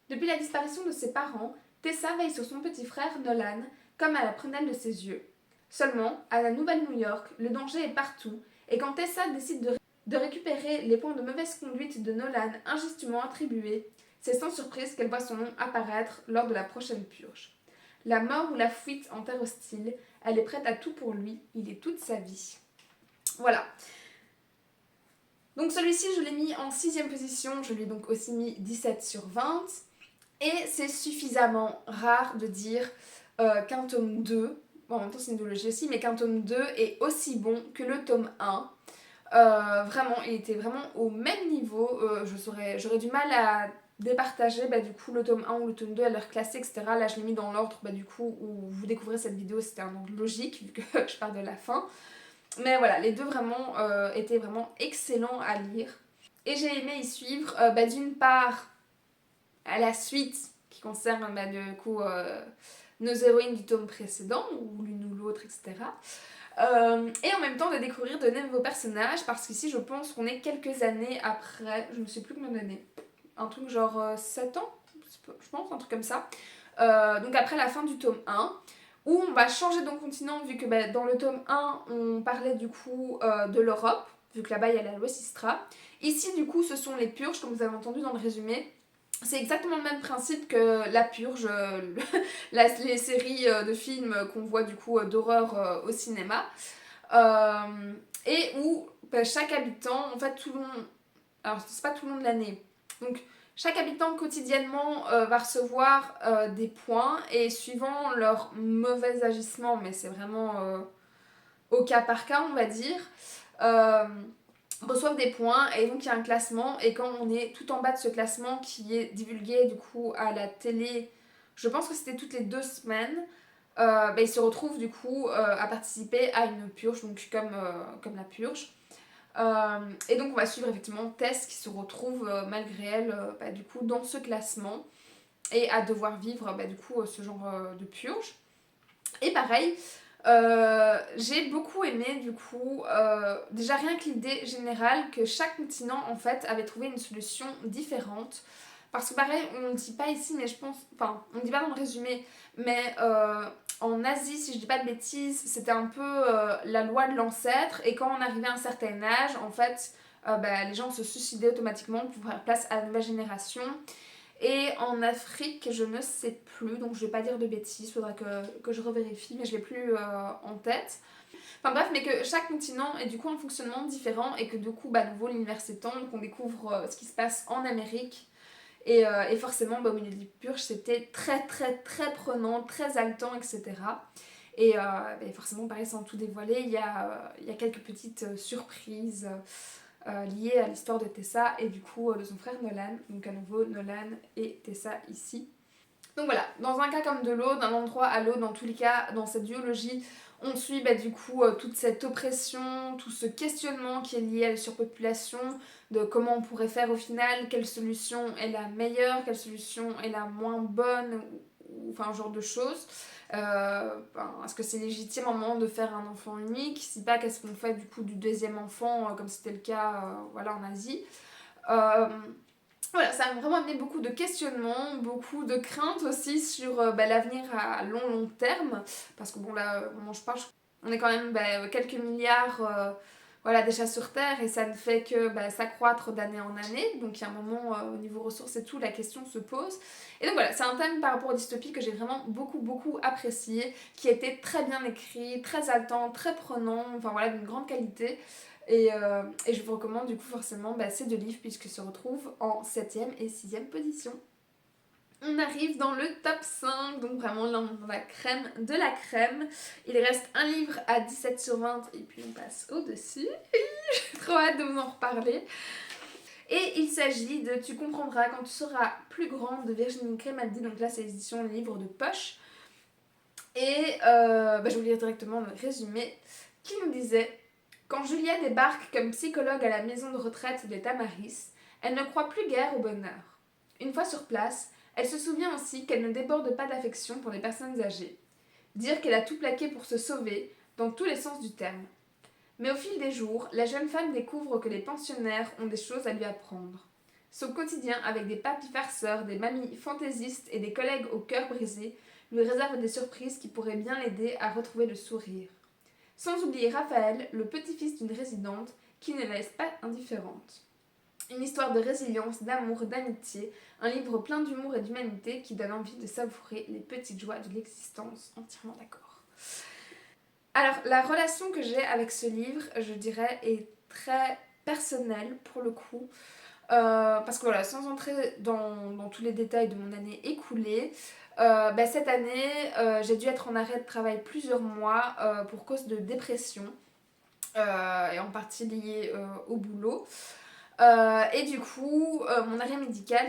Depuis la disparition de ses parents, Tessa veille sur son petit frère Nolan comme à la prunelle de ses yeux. Seulement, à la Nouvelle-New York, le danger est partout, et quand Tessa décide de récupérer les points de mauvaise conduite de Nolan injustement attribués, c'est sans surprise qu'elle voit son nom apparaître lors de la prochaine purge. La mort ou la fuite en terre hostile, elle est prête à tout pour lui, il est toute sa vie. Voilà. Donc celui-ci, je l'ai mis en 6ème position, je lui ai donc aussi mis 17 sur 20. Et c'est suffisamment rare de dire qu'un tome 2, bon, en même temps c'est une duologie aussi, mais qu'un tome 2 est aussi bon que le tome 1. Vraiment, il était vraiment au même niveau. J'aurais du mal à départager du coup le tome 1 ou le tome 2 à leur classer, etc. Là, je l'ai mis dans l'ordre du coup où vous découvrez cette vidéo, c'était un ordre logique vu que je pars de la fin. Mais voilà, les deux vraiment étaient vraiment excellents à lire. Et j'ai aimé y suivre, d'une part, à la suite qui concerne du coup nos héroïnes du tome précédent, ou l'une ou l'autre, etc. Et en même temps de découvrir de nouveaux personnages, parce qu'ici je pense qu'on est quelques années après, je ne sais plus combien d'années, un truc genre 7 ans, je pense, un truc comme ça. Donc après la fin du tome 1, où on va changer de continent, vu que dans le tome 1, on parlait du coup de l'Europe, vu que là-bas il y a la loi Sistra. Ici du coup ce sont les purges, comme vous avez entendu dans le résumé. C'est exactement le même principe que La Purge, les séries de films qu'on voit du coup d'horreur au cinéma. Et où chaque habitant, en fait tout le long, alors c'est pas tout le long de l'année, donc chaque habitant quotidiennement va recevoir des points et suivant leur mauvais agissement, mais c'est vraiment au cas par cas on va dire, reçoivent des points et donc il y a un classement et quand on est tout en bas de ce classement qui est divulgué du coup à la télé, je pense que c'était toutes les 2 semaines, ils se retrouvent du coup à participer à une purge, donc comme la purge. Et donc on va suivre effectivement Tess qui se retrouve malgré elle du coup dans ce classement et à devoir vivre du coup ce genre de purge. Et pareil, j'ai beaucoup aimé du coup, déjà rien que l'idée générale que chaque continent en fait avait trouvé une solution différente. Parce que pareil, on ne dit pas ici, mais je pense, enfin, on ne dit pas dans le résumé, mais en Asie, si je dis pas de bêtises, c'était un peu la loi de l'ancêtre, et quand on arrivait à un certain âge, en fait, les gens se suicidaient automatiquement pour faire place à la nouvelle génération. et en Afrique je ne sais plus, donc je vais pas dire de bêtises, faudra que je revérifie, mais je l'ai plus en tête. Enfin bref, mais que chaque continent est du coup un fonctionnement différent et que du coup, à nouveau l'univers s'étend, donc on découvre ce qui se passe en Amérique. Et forcément, au milieu des purges, c'était très très très prenant, très haletant, etc. Et forcément, pareil, sans tout dévoiler, il y a quelques petites surprises liées à l'histoire de Tessa et du coup de son frère Nolan. Donc à nouveau, Nolan et Tessa ici. Donc voilà, dans un cas comme de l'autre, d'un endroit à l'autre, dans tous les cas, dans cette duologie, on suit du coup toute cette oppression, tout ce questionnement qui est lié à la surpopulation, de comment on pourrait faire au final, quelle solution est la meilleure, quelle solution est la moins bonne, ou enfin ce genre de choses. Est-ce que c'est légitime à un moment de faire un enfant unique? Si pas, qu'est-ce qu'on fait du coup du deuxième enfant, comme c'était le cas en Asie? Voilà, ça m'a vraiment amené beaucoup de questionnements, beaucoup de craintes aussi sur l'avenir à long terme. Parce que bon là, au moment où je parle, on est quand même quelques milliards déjà sur Terre et ça ne fait que s'accroître d'année en année. Donc il y a un moment au niveau ressources et tout, la question se pose. Et donc voilà, c'est un thème par rapport aux dystopies que j'ai vraiment beaucoup apprécié, qui a été très bien écrit, très haletant, très prenant, enfin voilà, d'une grande qualité. Et je vous recommande du coup forcément ces deux livres puisqu'ils se retrouvent en 7ème et 6ème position. On arrive dans le top 5, donc vraiment dans la crème de la crème. Il reste un livre à 17 sur 20 et puis on passe au-dessus. J'ai trop hâte de vous en reparler. Et il s'agit de Tu comprendras quand tu seras plus grande de Virginie Grimaldi, donc là c'est l'édition livre de poche. Et je vais vous lire directement le résumé qui nous disait: quand Julia débarque comme psychologue à la maison de retraite des Tamaris, elle ne croit plus guère au bonheur. Une fois sur place, elle se souvient aussi qu'elle ne déborde pas d'affection pour les personnes âgées. Dire qu'elle a tout plaqué pour se sauver, dans tous les sens du terme. Mais au fil des jours, la jeune femme découvre que les pensionnaires ont des choses à lui apprendre. Son quotidien avec des papis farceurs, des mamies fantaisistes et des collègues au cœur brisé lui réserve des surprises qui pourraient bien l'aider à retrouver le sourire. Sans oublier Raphaël, le petit-fils d'une résidente, qui ne la laisse pas indifférente. Une histoire de résilience, d'amour, d'amitié, un livre plein d'humour et d'humanité qui donne envie de savourer les petites joies de l'existence. Entièrement d'accord. Alors, la relation que j'ai avec ce livre, je dirais, est très personnelle pour le coup. Parce que voilà, sans entrer dans tous les détails de mon année écoulée, cette année, j'ai dû être en arrêt de travail plusieurs mois pour cause de dépression, et en partie liée au boulot. Et du coup, mon arrêt médical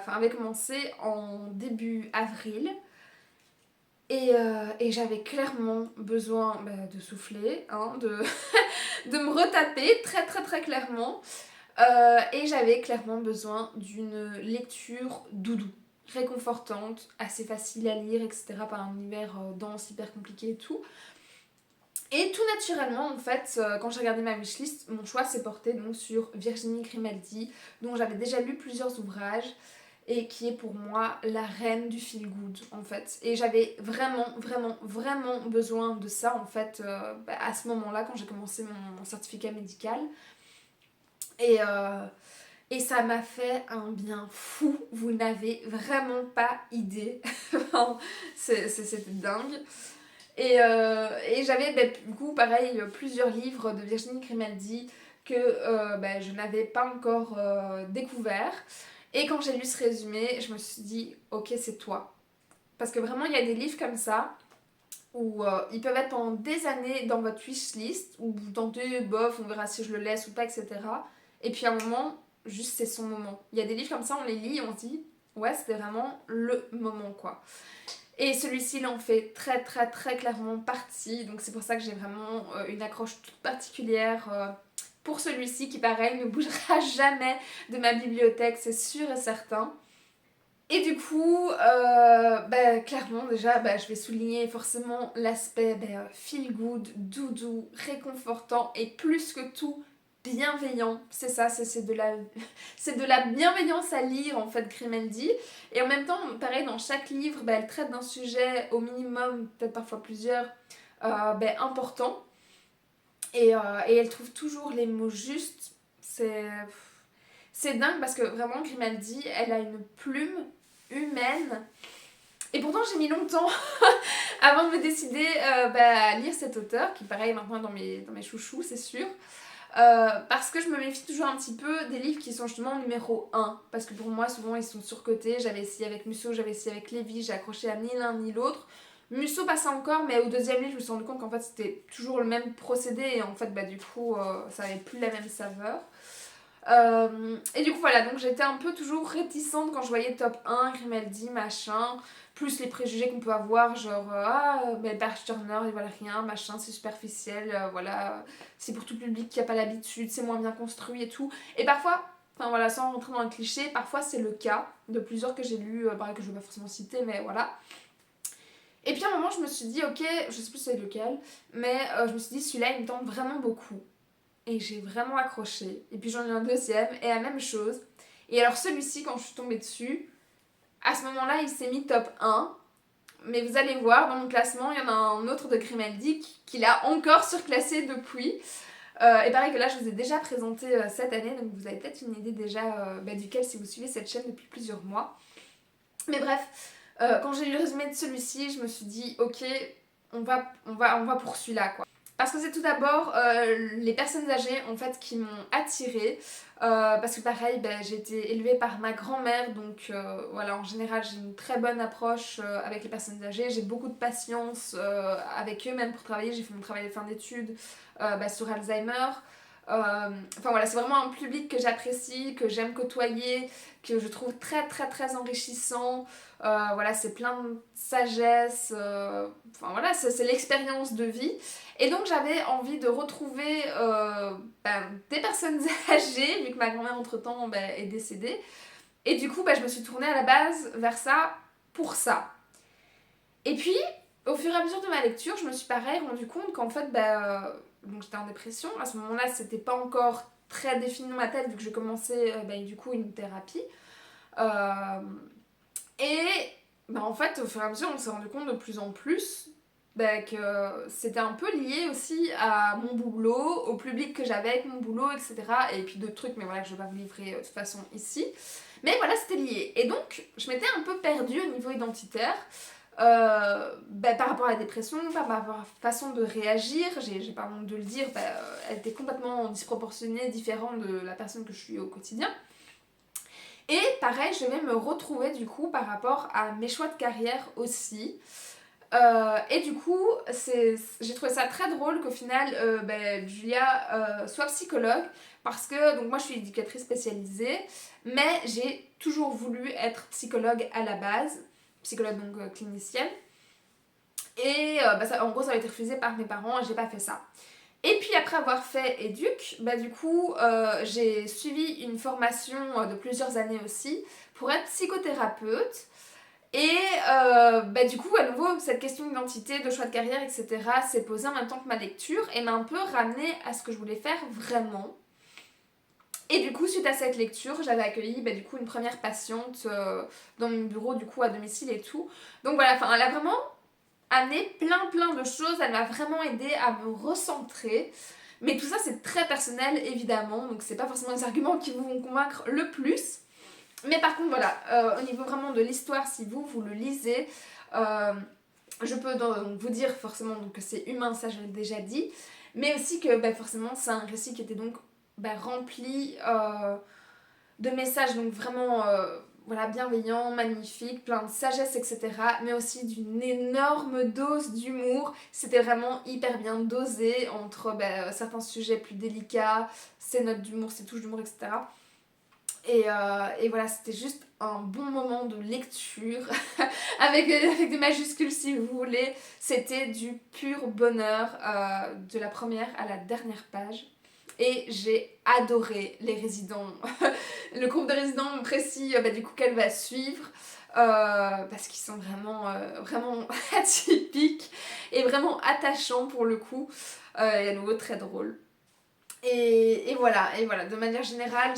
avait commencé en début avril. Et j'avais clairement besoin de souffler, de me retaper très très très clairement. Et j'avais clairement besoin d'une lecture doudou, réconfortante, assez facile à lire, etc. Par un univers dense, hyper compliqué et tout. Et tout naturellement, en fait, quand j'ai regardé ma wishlist, mon choix s'est porté donc sur Virginie Grimaldi, dont j'avais déjà lu plusieurs ouvrages et qui est pour moi la reine du feel good en fait. Et j'avais vraiment besoin de ça en fait à ce moment-là quand j'ai commencé mon certificat médical. Et ça m'a fait un bien fou, vous n'avez vraiment pas idée. C'était dingue. Et j'avais du coup pareil plusieurs livres de Virginie Grimaldi que je n'avais pas encore découvert. Et quand j'ai lu ce résumé, je me suis dit ok, c'est toi. Parce que vraiment il y a des livres comme ça où ils peuvent être pendant des années dans votre wishlist, où vous tentez, bof, on verra si je le laisse ou pas, etc. Et puis à un moment, juste c'est son moment. Il y a des livres comme ça, on les lit et on se dit ouais, c'était vraiment le moment quoi. Et celui-ci, il en fait très très très clairement partie, donc c'est pour ça que j'ai vraiment une accroche toute particulière pour celui-ci qui pareil ne bougera jamais de ma bibliothèque, c'est sûr et certain. Et du coup, clairement déjà, je vais souligner forcément l'aspect feel good, doudou, réconfortant et plus que tout, bienveillant. C'est ça, c'est de la bienveillance à lire en fait, Grimaldi. Et en même temps, pareil, dans chaque livre, elle traite d'un sujet au minimum, peut-être parfois plusieurs, importants. Et elle trouve toujours les mots justes. C'est dingue parce que vraiment Grimaldi, elle a une plume humaine. Et pourtant j'ai mis longtemps avant de me décider à lire cet auteur, qui pareil maintenant est dans mes chouchous, c'est sûr. Parce que je me méfie toujours un petit peu des livres qui sont justement numéro 1. Parce que pour moi, souvent, ils sont surcotés. J'avais essayé avec Musso, j'avais essayé avec Lévy, j'ai accroché à ni l'un ni l'autre. Musso passait encore, mais au deuxième livre, je me suis rendu compte qu'en fait, c'était toujours le même procédé. Et en fait, du coup, ça avait plus la même saveur. Et du coup voilà, donc j'étais un peu toujours réticente quand je voyais top 1, Grimaldi, machin, plus les préjugés qu'on peut avoir, genre Barge Turner, ils valent rien, machin, c'est superficiel, voilà, c'est pour tout public qui a pas l'habitude, c'est moins bien construit et tout. Et parfois, enfin voilà, sans rentrer dans le cliché, parfois c'est le cas de plusieurs que j'ai lus, pareil que je vais pas forcément citer, mais voilà. Et puis à un moment je me suis dit, ok, je sais plus c'est lequel, mais je me suis dit celui-là il me tente vraiment beaucoup. Et j'ai vraiment accroché. Et puis j'en ai un deuxième, et la même chose. Et alors celui-ci, quand je suis tombée dessus, à ce moment-là, il s'est mis top 1. Mais vous allez voir, dans mon classement, il y en a un autre de Grimaldi qui l'a encore surclassé depuis. Et pareil que là, je vous ai déjà présenté cette année, donc vous avez peut-être une idée déjà duquel si vous suivez cette chaîne depuis plusieurs mois. Mais bref, quand j'ai lu le résumé de celui-ci, je me suis dit, ok, on va pour celui-là, quoi. Parce que c'est tout d'abord les personnes âgées en fait qui m'ont attirée. Parce que pareil, j'ai été élevée par ma grand-mère, donc voilà, en général j'ai une très bonne approche avec les personnes âgées. J'ai beaucoup de patience avec eux, même pour travailler. J'ai fait mon travail de fin d'études sur Alzheimer. Enfin voilà, c'est vraiment un public que j'apprécie, que j'aime côtoyer, que je trouve très très très enrichissant. Voilà, c'est plein de sagesse. Enfin voilà, c'est l'expérience de vie. Et donc j'avais envie de retrouver des personnes âgées, vu que ma grand-mère entre-temps est décédée. Et du coup, je me suis tournée à la base vers ça pour ça. Et puis, au fur et à mesure de ma lecture, je me suis pareil rendu compte qu'en fait, donc j'étais en dépression. À ce moment-là, c'était pas encore très défini dans ma tête, vu que je commençais du coup une thérapie. Euh, et en fait, au fur et à mesure, on s'est rendu compte de plus en plus que c'était un peu lié aussi à mon boulot, au public que j'avais avec mon boulot, etc. Et puis d'autres trucs, mais voilà, je vais pas vous livrer de toute façon ici. Mais voilà, c'était lié. Et donc, je m'étais un peu perdue au niveau identitaire. Par rapport à la dépression, par rapport à la façon de réagir, j'ai pas honte de le dire, elle était complètement disproportionnée, différente de la personne que je suis au quotidien. Et pareil, je vais me retrouver du coup par rapport à mes choix de carrière aussi. Et du coup, j'ai trouvé ça très drôle qu'au final, Julia soit psychologue parce que donc moi je suis éducatrice spécialisée, mais j'ai toujours voulu être psychologue à la base, psychologue donc clinicienne. Et en gros, ça a été refusé par mes parents et j'ai pas fait ça. Et puis après avoir fait éduc, du coup, j'ai suivi une formation de plusieurs années aussi pour être psychothérapeute. Et du coup, à nouveau, cette question d'identité, de choix de carrière, etc. s'est posée en même temps que ma lecture et m'a un peu ramenée à ce que je voulais faire vraiment. Et du coup, suite à cette lecture, j'avais accueilli du coup une première patiente dans mon bureau, du coup à domicile et tout. Donc voilà, elle a vraiment amené plein de choses, elle m'a vraiment aidée à me recentrer. Mais tout ça, c'est très personnel, évidemment, donc c'est pas forcément les arguments qui vous vont convaincre le plus. Mais par contre, voilà, au niveau vraiment de l'histoire, si vous le lisez, je peux donc vous dire forcément donc, que c'est humain, ça je l'ai déjà dit, mais aussi que forcément c'est un récit qui était donc rempli de messages donc vraiment bienveillants, magnifiques, plein de sagesse, etc. Mais aussi d'une énorme dose d'humour. C'était vraiment hyper bien dosé entre certains sujets plus délicats, ses notes d'humour, ses touches d'humour, etc. Et voilà, c'était juste un bon moment de lecture, avec des majuscules si vous voulez. C'était du pur bonheur de la première à la dernière page. Et j'ai adoré les résidents, le groupe de résidents précis du coup qu'elle va suivre. Parce qu'ils sont vraiment atypiques et vraiment attachants pour le coup. Et à nouveau très drôles. Et voilà, de manière générale,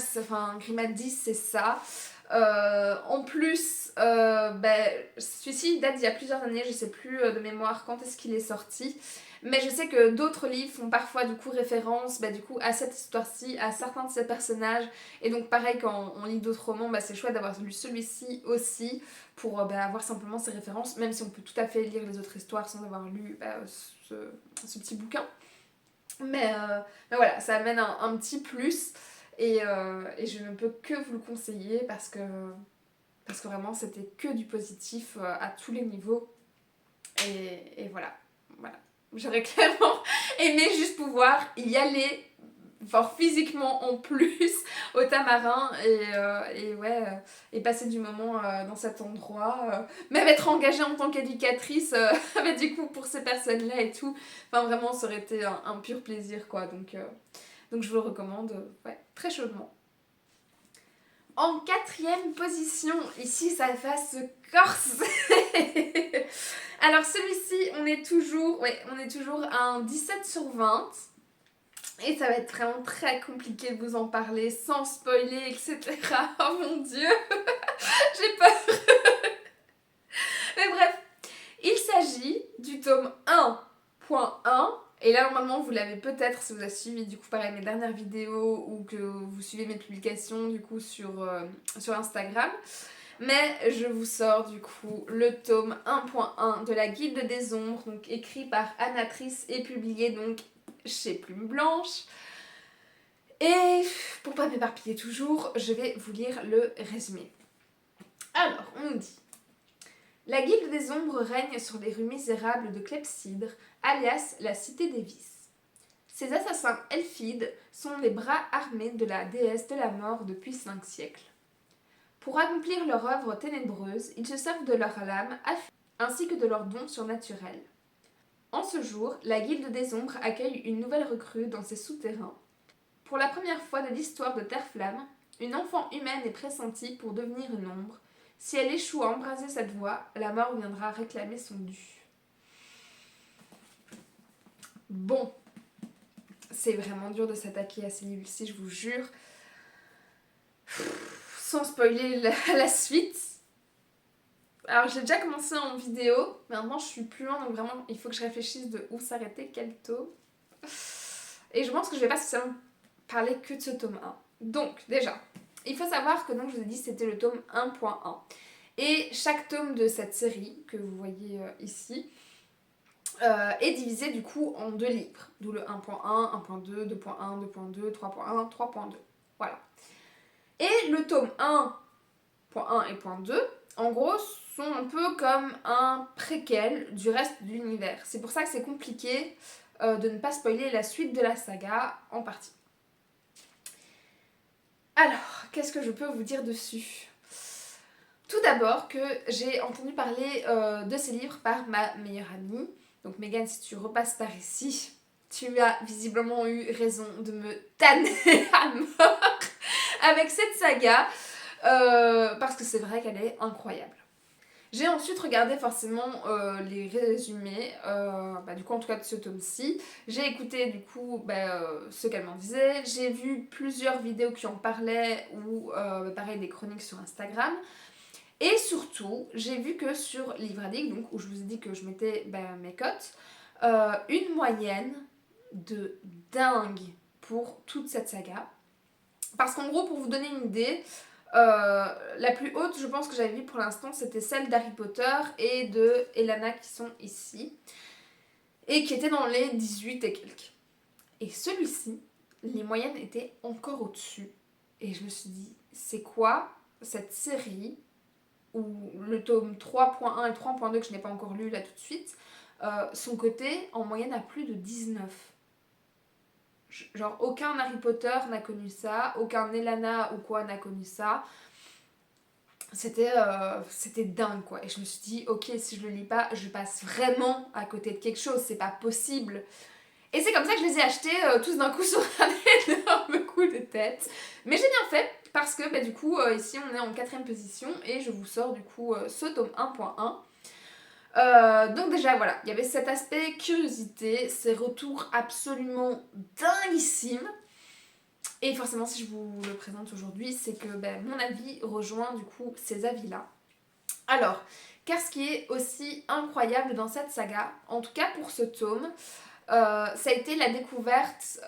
Grimaldi c'est ça. En plus, celui-ci date d'il y a plusieurs années, je sais plus de mémoire quand est-ce qu'il est sorti. Mais je sais que d'autres livres font parfois du coup référence du coup, à cette histoire-ci, à certains de ces personnages. Et donc pareil quand on lit d'autres romans, c'est chouette d'avoir lu celui-ci aussi pour avoir simplement ces références, même si on peut tout à fait lire les autres histoires sans avoir lu ce petit bouquin. Mais voilà, ça amène un petit plus et je ne peux que vous le conseiller parce que vraiment c'était que du positif à tous les niveaux. Et voilà. J'aurais clairement aimé juste pouvoir y aller fort physiquement en plus au Tamarin et passer du moment dans cet endroit, même être engagée en tant qu'éducatrice du coup pour ces personnes là et tout, enfin vraiment ça aurait été un pur plaisir quoi, donc je vous le recommande très chaudement. En quatrième position, ici ça va se corser. Alors celui-ci, on est toujours à un 17 sur 20. Et ça va être vraiment très compliqué de vous en parler sans spoiler, etc. Oh mon dieu, j'ai peur. Mais bref, il s'agit du tome 1.1. Et là, normalement, vous l'avez peut-être si vous avez suivi du coup pareil mes dernières vidéos ou que vous suivez mes publications du coup sur Instagram. Mais je vous sors du coup le tome 1.1 de la Guilde des Ombres, donc écrit par Anatrice et publié donc chez Plume Blanche. Et pour pas m'éparpiller toujours, je vais vous lire le résumé. Alors, on nous dit: la Guilde des Ombres règne sur les rues misérables de Clepsydre, alias la Cité des Vices. Ces assassins elfides sont les bras armés de la déesse de la mort depuis 5 siècles. Pour accomplir leur œuvre ténébreuse, ils se servent de leur lame ainsi que de leurs dons surnaturels. En ce jour, la Guilde des Ombres accueille une nouvelle recrue dans ses souterrains. Pour la première fois de l'histoire de Terre-Flamme, une enfant humaine est pressentie pour devenir une ombre. Si elle échoue à embraser cette voie, la mort viendra réclamer son dû. Bon, c'est vraiment dur de s'attaquer à ces livres-ci, je vous jure. Sans spoiler la suite. Alors j'ai déjà commencé en vidéo, mais maintenant je suis plus loin, donc vraiment il faut que je réfléchisse de où s'arrêter, quel tome. Et je pense que je vais pas seulement parler que de ce tome 1. Donc déjà, il faut savoir que donc, je vous ai dit c'était le tome 1.1. Et chaque tome de cette série, que vous voyez ici, est divisé du coup en 2 livres. D'où le 1.1, 1.2, 2.1, 2.2, 3.1, 3.2. Voilà. Et le tome 1.1 et .2, en gros, sont un peu comme un préquel du reste de l'univers. C'est pour ça que c'est compliqué de ne pas spoiler la suite de la saga en partie. Alors, qu'est-ce que je peux vous dire dessus ? Tout d'abord que j'ai entendu parler de ces livres par ma meilleure amie. Donc Megan, si tu repasses par ici, tu as visiblement eu raison de me tanner à mort avec cette saga. Parce que c'est vrai qu'elle est incroyable. J'ai ensuite regardé forcément les résumés, du coup en tout cas de ce tome-ci. J'ai écouté du coup ce qu'elle m'en disait. J'ai vu plusieurs vidéos qui en parlaient ou pareil des chroniques sur Instagram. Et surtout, j'ai vu que sur Livre Addict, donc où je vous ai dit que je mettais mes cotes, une moyenne de dingue pour toute cette saga. Parce qu'en gros, pour vous donner une idée, la plus haute, je pense que j'avais vue pour l'instant, c'était celle d'Harry Potter et de Elana qui sont ici. Et qui étaient dans les 18 et quelques. Et celui-ci, les moyennes étaient encore au-dessus. Et je me suis dit, c'est quoi cette série où le tome 3.1 et 3.2 que je n'ai pas encore lu là tout de suite, sont cotés en moyenne à plus de 19. Genre aucun Harry Potter n'a connu ça, aucun Elana ou quoi n'a connu ça. C'était dingue quoi. Et je me suis dit, ok, si je le lis pas, je passe vraiment à côté de quelque chose, c'est pas possible. Et c'est comme ça que je les ai achetés tous d'un coup sur un énorme coup de tête. Mais j'ai bien fait parce que du coup ici on est en 4ème position et je vous sors du coup ce tome 1.1. Donc déjà voilà, il y avait cet aspect curiosité, ces retours absolument dinguissimes. Et forcément, si je vous le présente aujourd'hui, c'est que mon avis rejoint du coup ces avis-là. Alors, qu'est-ce qui est aussi incroyable dans cette saga, en tout cas pour ce tome, ça a été la découverte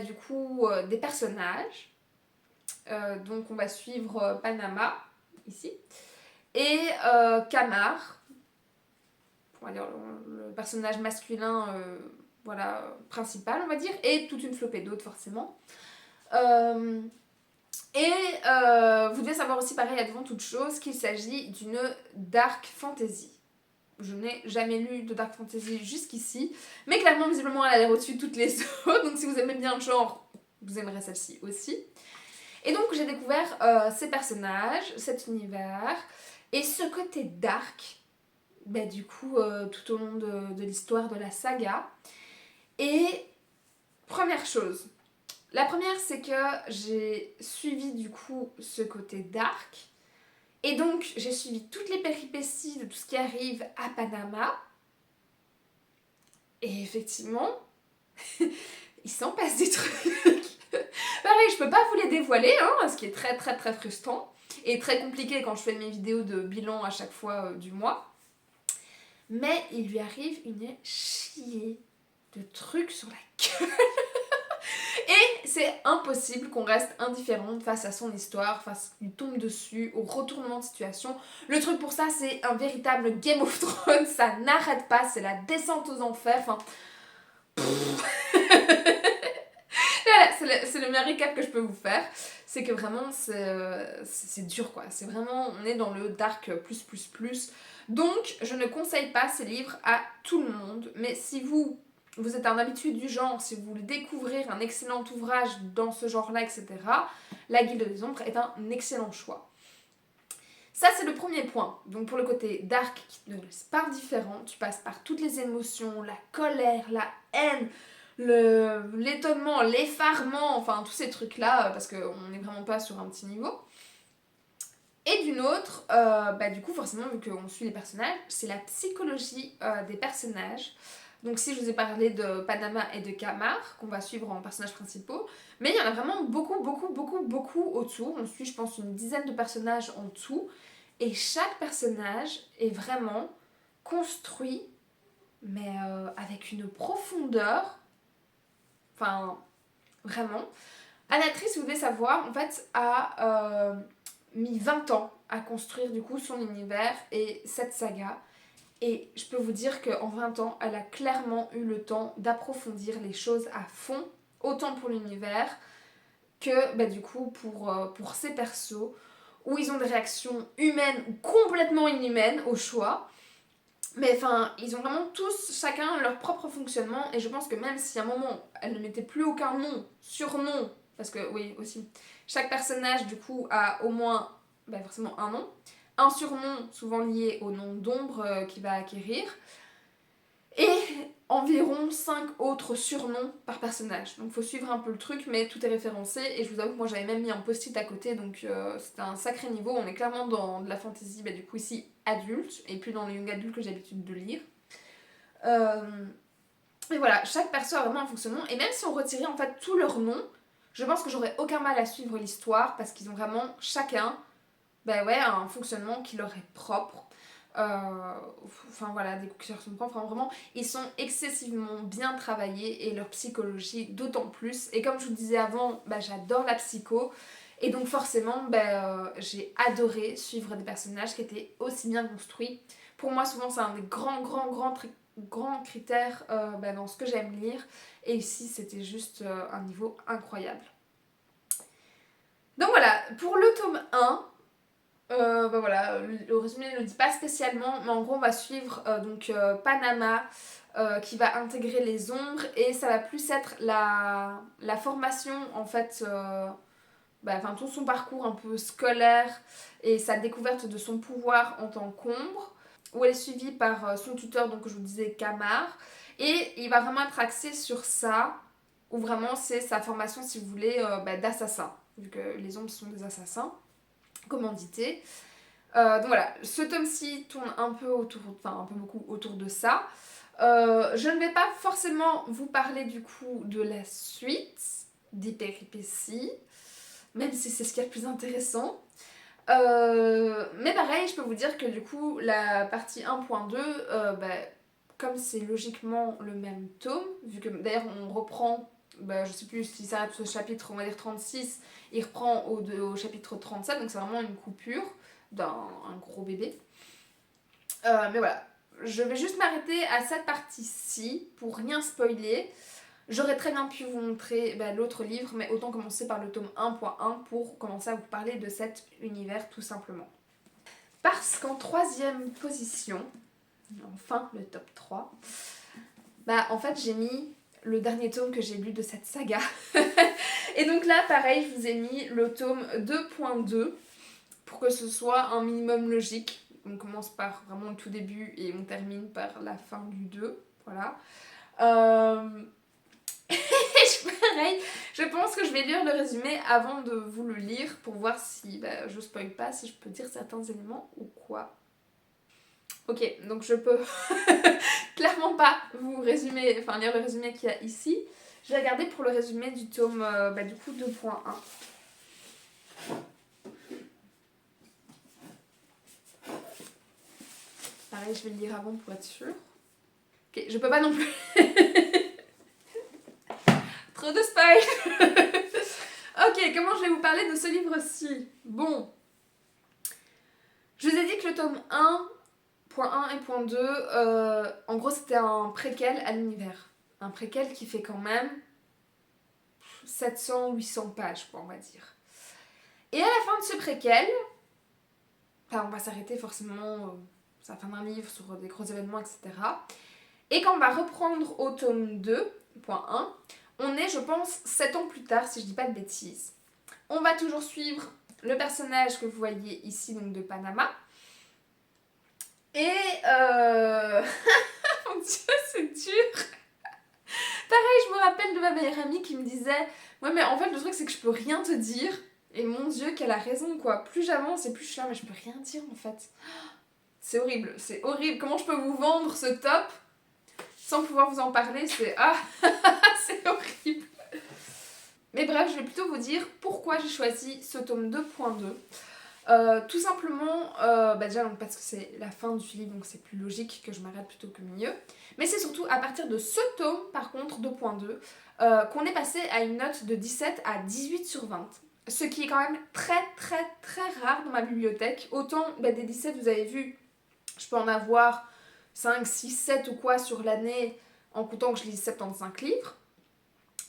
du coup des personnages. Donc on va suivre Panama, ici, et Kamar, on va dire le personnage masculin principal, on va dire, et toute une flopée d'autres forcément. Vous devez savoir aussi, pareil, avant toute chose, qu'il s'agit d'une dark fantasy. Je n'ai jamais lu de dark fantasy jusqu'ici, mais clairement, visiblement, elle a l'air au-dessus de toutes les autres, donc si vous aimez bien le genre, vous aimerez celle-ci aussi. Et donc, j'ai découvert ces personnages, cet univers, et ce côté dark, du coup, tout au long de l'histoire de la saga. Et première chose, la première, c'est que j'ai suivi du coup ce côté dark. Et donc, j'ai suivi toutes les péripéties de tout ce qui arrive à Panama. Et effectivement, il s'en passe des trucs. Pareil, je peux pas vous les dévoiler, hein, ce qui est très très très frustrant. Et très compliqué quand je fais mes vidéos de bilan à chaque fois du mois. Mais il lui arrive une chier de trucs sur la gueule. Et c'est impossible qu'on reste indifférente face à son histoire, face qu'il tombe dessus, au retournement de situation. Le truc pour ça, c'est un véritable Game of Thrones, ça n'arrête pas, c'est la descente aux enfers, enfin... c'est le meilleur récap que je peux vous faire, c'est que vraiment c'est dur quoi, c'est vraiment, on est dans le dark plus. Donc je ne conseille pas ces livres à tout le monde, mais si vous êtes un habitué du genre, si vous voulez découvrir un excellent ouvrage dans ce genre-là, etc., La Guilde des Ombres est un excellent choix. Ça, c'est le premier point. Donc pour le côté dark qui te laisse pas indifférent, tu passes par toutes les émotions, la colère, la haine, l'étonnement, l'effarement, enfin tous ces trucs-là, parce qu'on n'est vraiment pas sur un petit niveau. Et d'une autre, du coup, forcément, vu qu'on suit les personnages, c'est la psychologie des personnages. Donc si je vous ai parlé de Panama et de Kamar, qu'on va suivre en personnages principaux, mais il y en a vraiment beaucoup autour. On suit, je pense, une dizaine de personnages en tout. Et chaque personnage est vraiment construit, mais avec une profondeur. Enfin, vraiment. Anna-Trice, vous devez savoir, en fait, a mis 20 ans à construire du coup son univers et cette saga. Et je peux vous dire qu'en 20 ans, elle a clairement eu le temps d'approfondir les choses à fond, autant pour l'univers que du coup pour ces persos, où ils ont des réactions humaines ou complètement inhumaines au choix. Mais enfin, ils ont vraiment tous, chacun, leur propre fonctionnement. Et je pense que même si à un moment, elle ne mettait plus aucun nom, surnom, parce que oui, aussi, chaque personnage, du coup, a au moins, forcément un nom. Un surnom, souvent lié au nom d'ombre qu'il va acquérir. Et environ 5 autres surnoms par personnage. Donc il faut suivre un peu le truc, mais tout est référencé. Et je vous avoue que moi j'avais même mis un post-it à côté, donc c'était un sacré niveau. On est clairement dans de la fantasy, du coup ici adulte, et plus dans le young adulte que j'ai l'habitude de lire. Et voilà, chaque perso a vraiment un fonctionnement. Et même si on retirait en fait tous leurs noms, je pense que j'aurais aucun mal à suivre l'histoire, parce qu'ils ont vraiment chacun un fonctionnement qui leur est propre. Des qui leur sont propres, vraiment, ils sont excessivement bien travaillés et leur psychologie d'autant plus. Et comme je vous disais avant, j'adore la psycho. Et donc forcément, j'ai adoré suivre des personnages qui étaient aussi bien construits. Pour moi, souvent, c'est un des grands critères dans ce que j'aime lire. Et ici, c'était juste un niveau incroyable. Donc voilà, pour le tome 1, le résumé ne le dit pas spécialement, mais en gros on va suivre Panama qui va intégrer les ombres et ça va plus être la formation en fait, tout son parcours un peu scolaire et sa découverte de son pouvoir en tant qu'ombre, où elle est suivie par son tuteur, donc je vous disais Kamar, et il va vraiment être axé sur ça, où vraiment c'est sa formation si vous voulez d'assassin, vu que les ombres sont des assassins commandité. Donc voilà, ce tome-ci tourne un peu beaucoup autour de ça. Je ne vais pas forcément vous parler du coup de la suite, des péripéties, même si c'est ce qu'il y a de plus intéressant. Mais pareil, je peux vous dire que du coup, la partie 1.2, comme c'est logiquement le même tome, vu que d'ailleurs on reprend, je sais plus s'il s'arrête au chapitre, on va dire 36, il reprend au chapitre 37, donc c'est vraiment une coupure d'un gros bébé. Mais voilà, je vais juste m'arrêter à cette partie-ci pour rien spoiler. J'aurais très bien pu vous montrer l'autre livre, mais autant commencer par le tome 1.1 pour commencer à vous parler de cet univers tout simplement. Parce qu'en troisième position, enfin le top 3, en fait j'ai mis le dernier tome que j'ai lu de cette saga. Et donc là pareil, je vous ai mis le tome 2.2 pour que ce soit un minimum logique. On commence par vraiment le tout début et on termine par la fin du 2, voilà. Pareil, je pense que je vais lire le résumé avant de vous le lire pour voir si je spoil pas, si je peux dire certains éléments ou quoi. Ok, donc je peux clairement pas vous résumer, lire le résumé qu'il y a ici. Je vais regarder pour le résumé du tome du coup 2.1. Pareil, je vais le lire avant pour être sûre. Ok, je peux pas non plus. Trop de spoil. Ok, comment je vais vous parler de ce livre-ci? Bon. Je vous ai dit que le tome 1.1 et .2, en gros c'était un préquel à l'univers. Un préquel qui fait quand même 700-800 pages, quoi, on va dire. Et à la fin de ce préquel, on va s'arrêter forcément, c'est la fin d'un livre sur des gros événements, etc. Et quand on va reprendre au tome 2.1, on est, je pense, 7 ans plus tard, si je dis pas de bêtises. On va toujours suivre le personnage que vous voyez ici, donc de Panama. Et mon Dieu, c'est dur. Pareil, je me rappelle de ma meilleure amie qui me disait ouais, mais en fait, le truc, c'est que je peux rien te dire. Et mon Dieu, qu'elle a raison, quoi. Plus j'avance et plus je suis là, mais je peux rien dire, en fait. C'est horrible, c'est horrible. Comment je peux vous vendre ce top sans pouvoir vous en parler? C'est c'est horrible. Mais bref, je vais plutôt vous dire pourquoi j'ai choisi ce tome 2.2. Tout simplement, déjà donc parce que c'est la fin du livre, donc c'est plus logique que je m'arrête plutôt que milieu. Mais c'est surtout à partir de ce tome, par contre, 2.2, qu'on est passé à une note de 17 à 18 sur 20. Ce qui est quand même très très très rare dans ma bibliothèque. Autant des 17, vous avez vu, je peux en avoir 5, 6, 7 ou quoi sur l'année, en comptant que je lis 75 livres.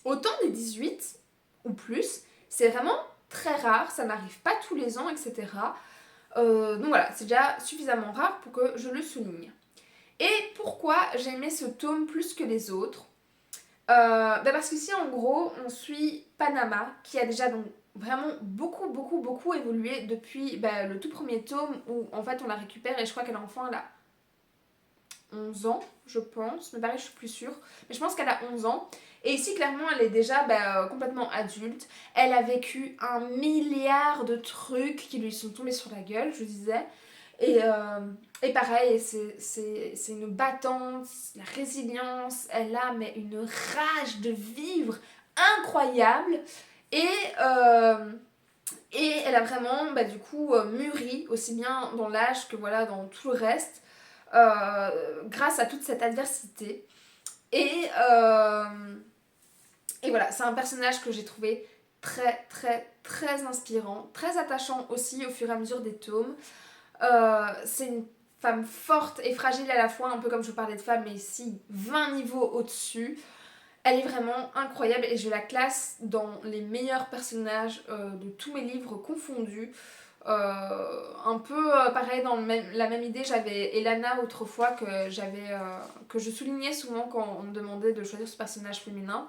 Autant des 18 ou plus, c'est vraiment très rare, ça n'arrive pas tous les ans, etc. Donc voilà, c'est déjà suffisamment rare pour que je le souligne. Et pourquoi j'ai aimé ce tome plus que les autres? Parce qu'ici, en gros, on suit Panama, qui a déjà donc vraiment beaucoup évolué depuis le tout premier tome où en fait on la récupère et je crois qu'elle a enfin là 11 ans, je pense, mais pareil, je suis plus sûre, mais je pense qu'elle a 11 ans. Et ici, clairement, elle est déjà complètement adulte. Elle a vécu 1 milliard de trucs qui lui sont tombés sur la gueule, je disais. Et pareil, c'est une battante, la résilience, elle a mais une rage de vivre incroyable. Et elle a vraiment du coup mûri, aussi bien dans l'âge que voilà, dans tout le reste. Grâce à toute cette adversité. Et voilà, c'est un personnage que j'ai trouvé très très très inspirant, très attachant aussi au fur et à mesure des tomes. C'est une femme forte et fragile à la fois, un peu comme je vous parlais de femme, mais ici 20 niveaux au-dessus. Elle est vraiment incroyable et je la classe dans les meilleurs personnages de tous mes livres confondus. Un peu pareil dans la même idée, j'avais Elana autrefois que je soulignais souvent quand on me demandait de choisir ce personnage féminin.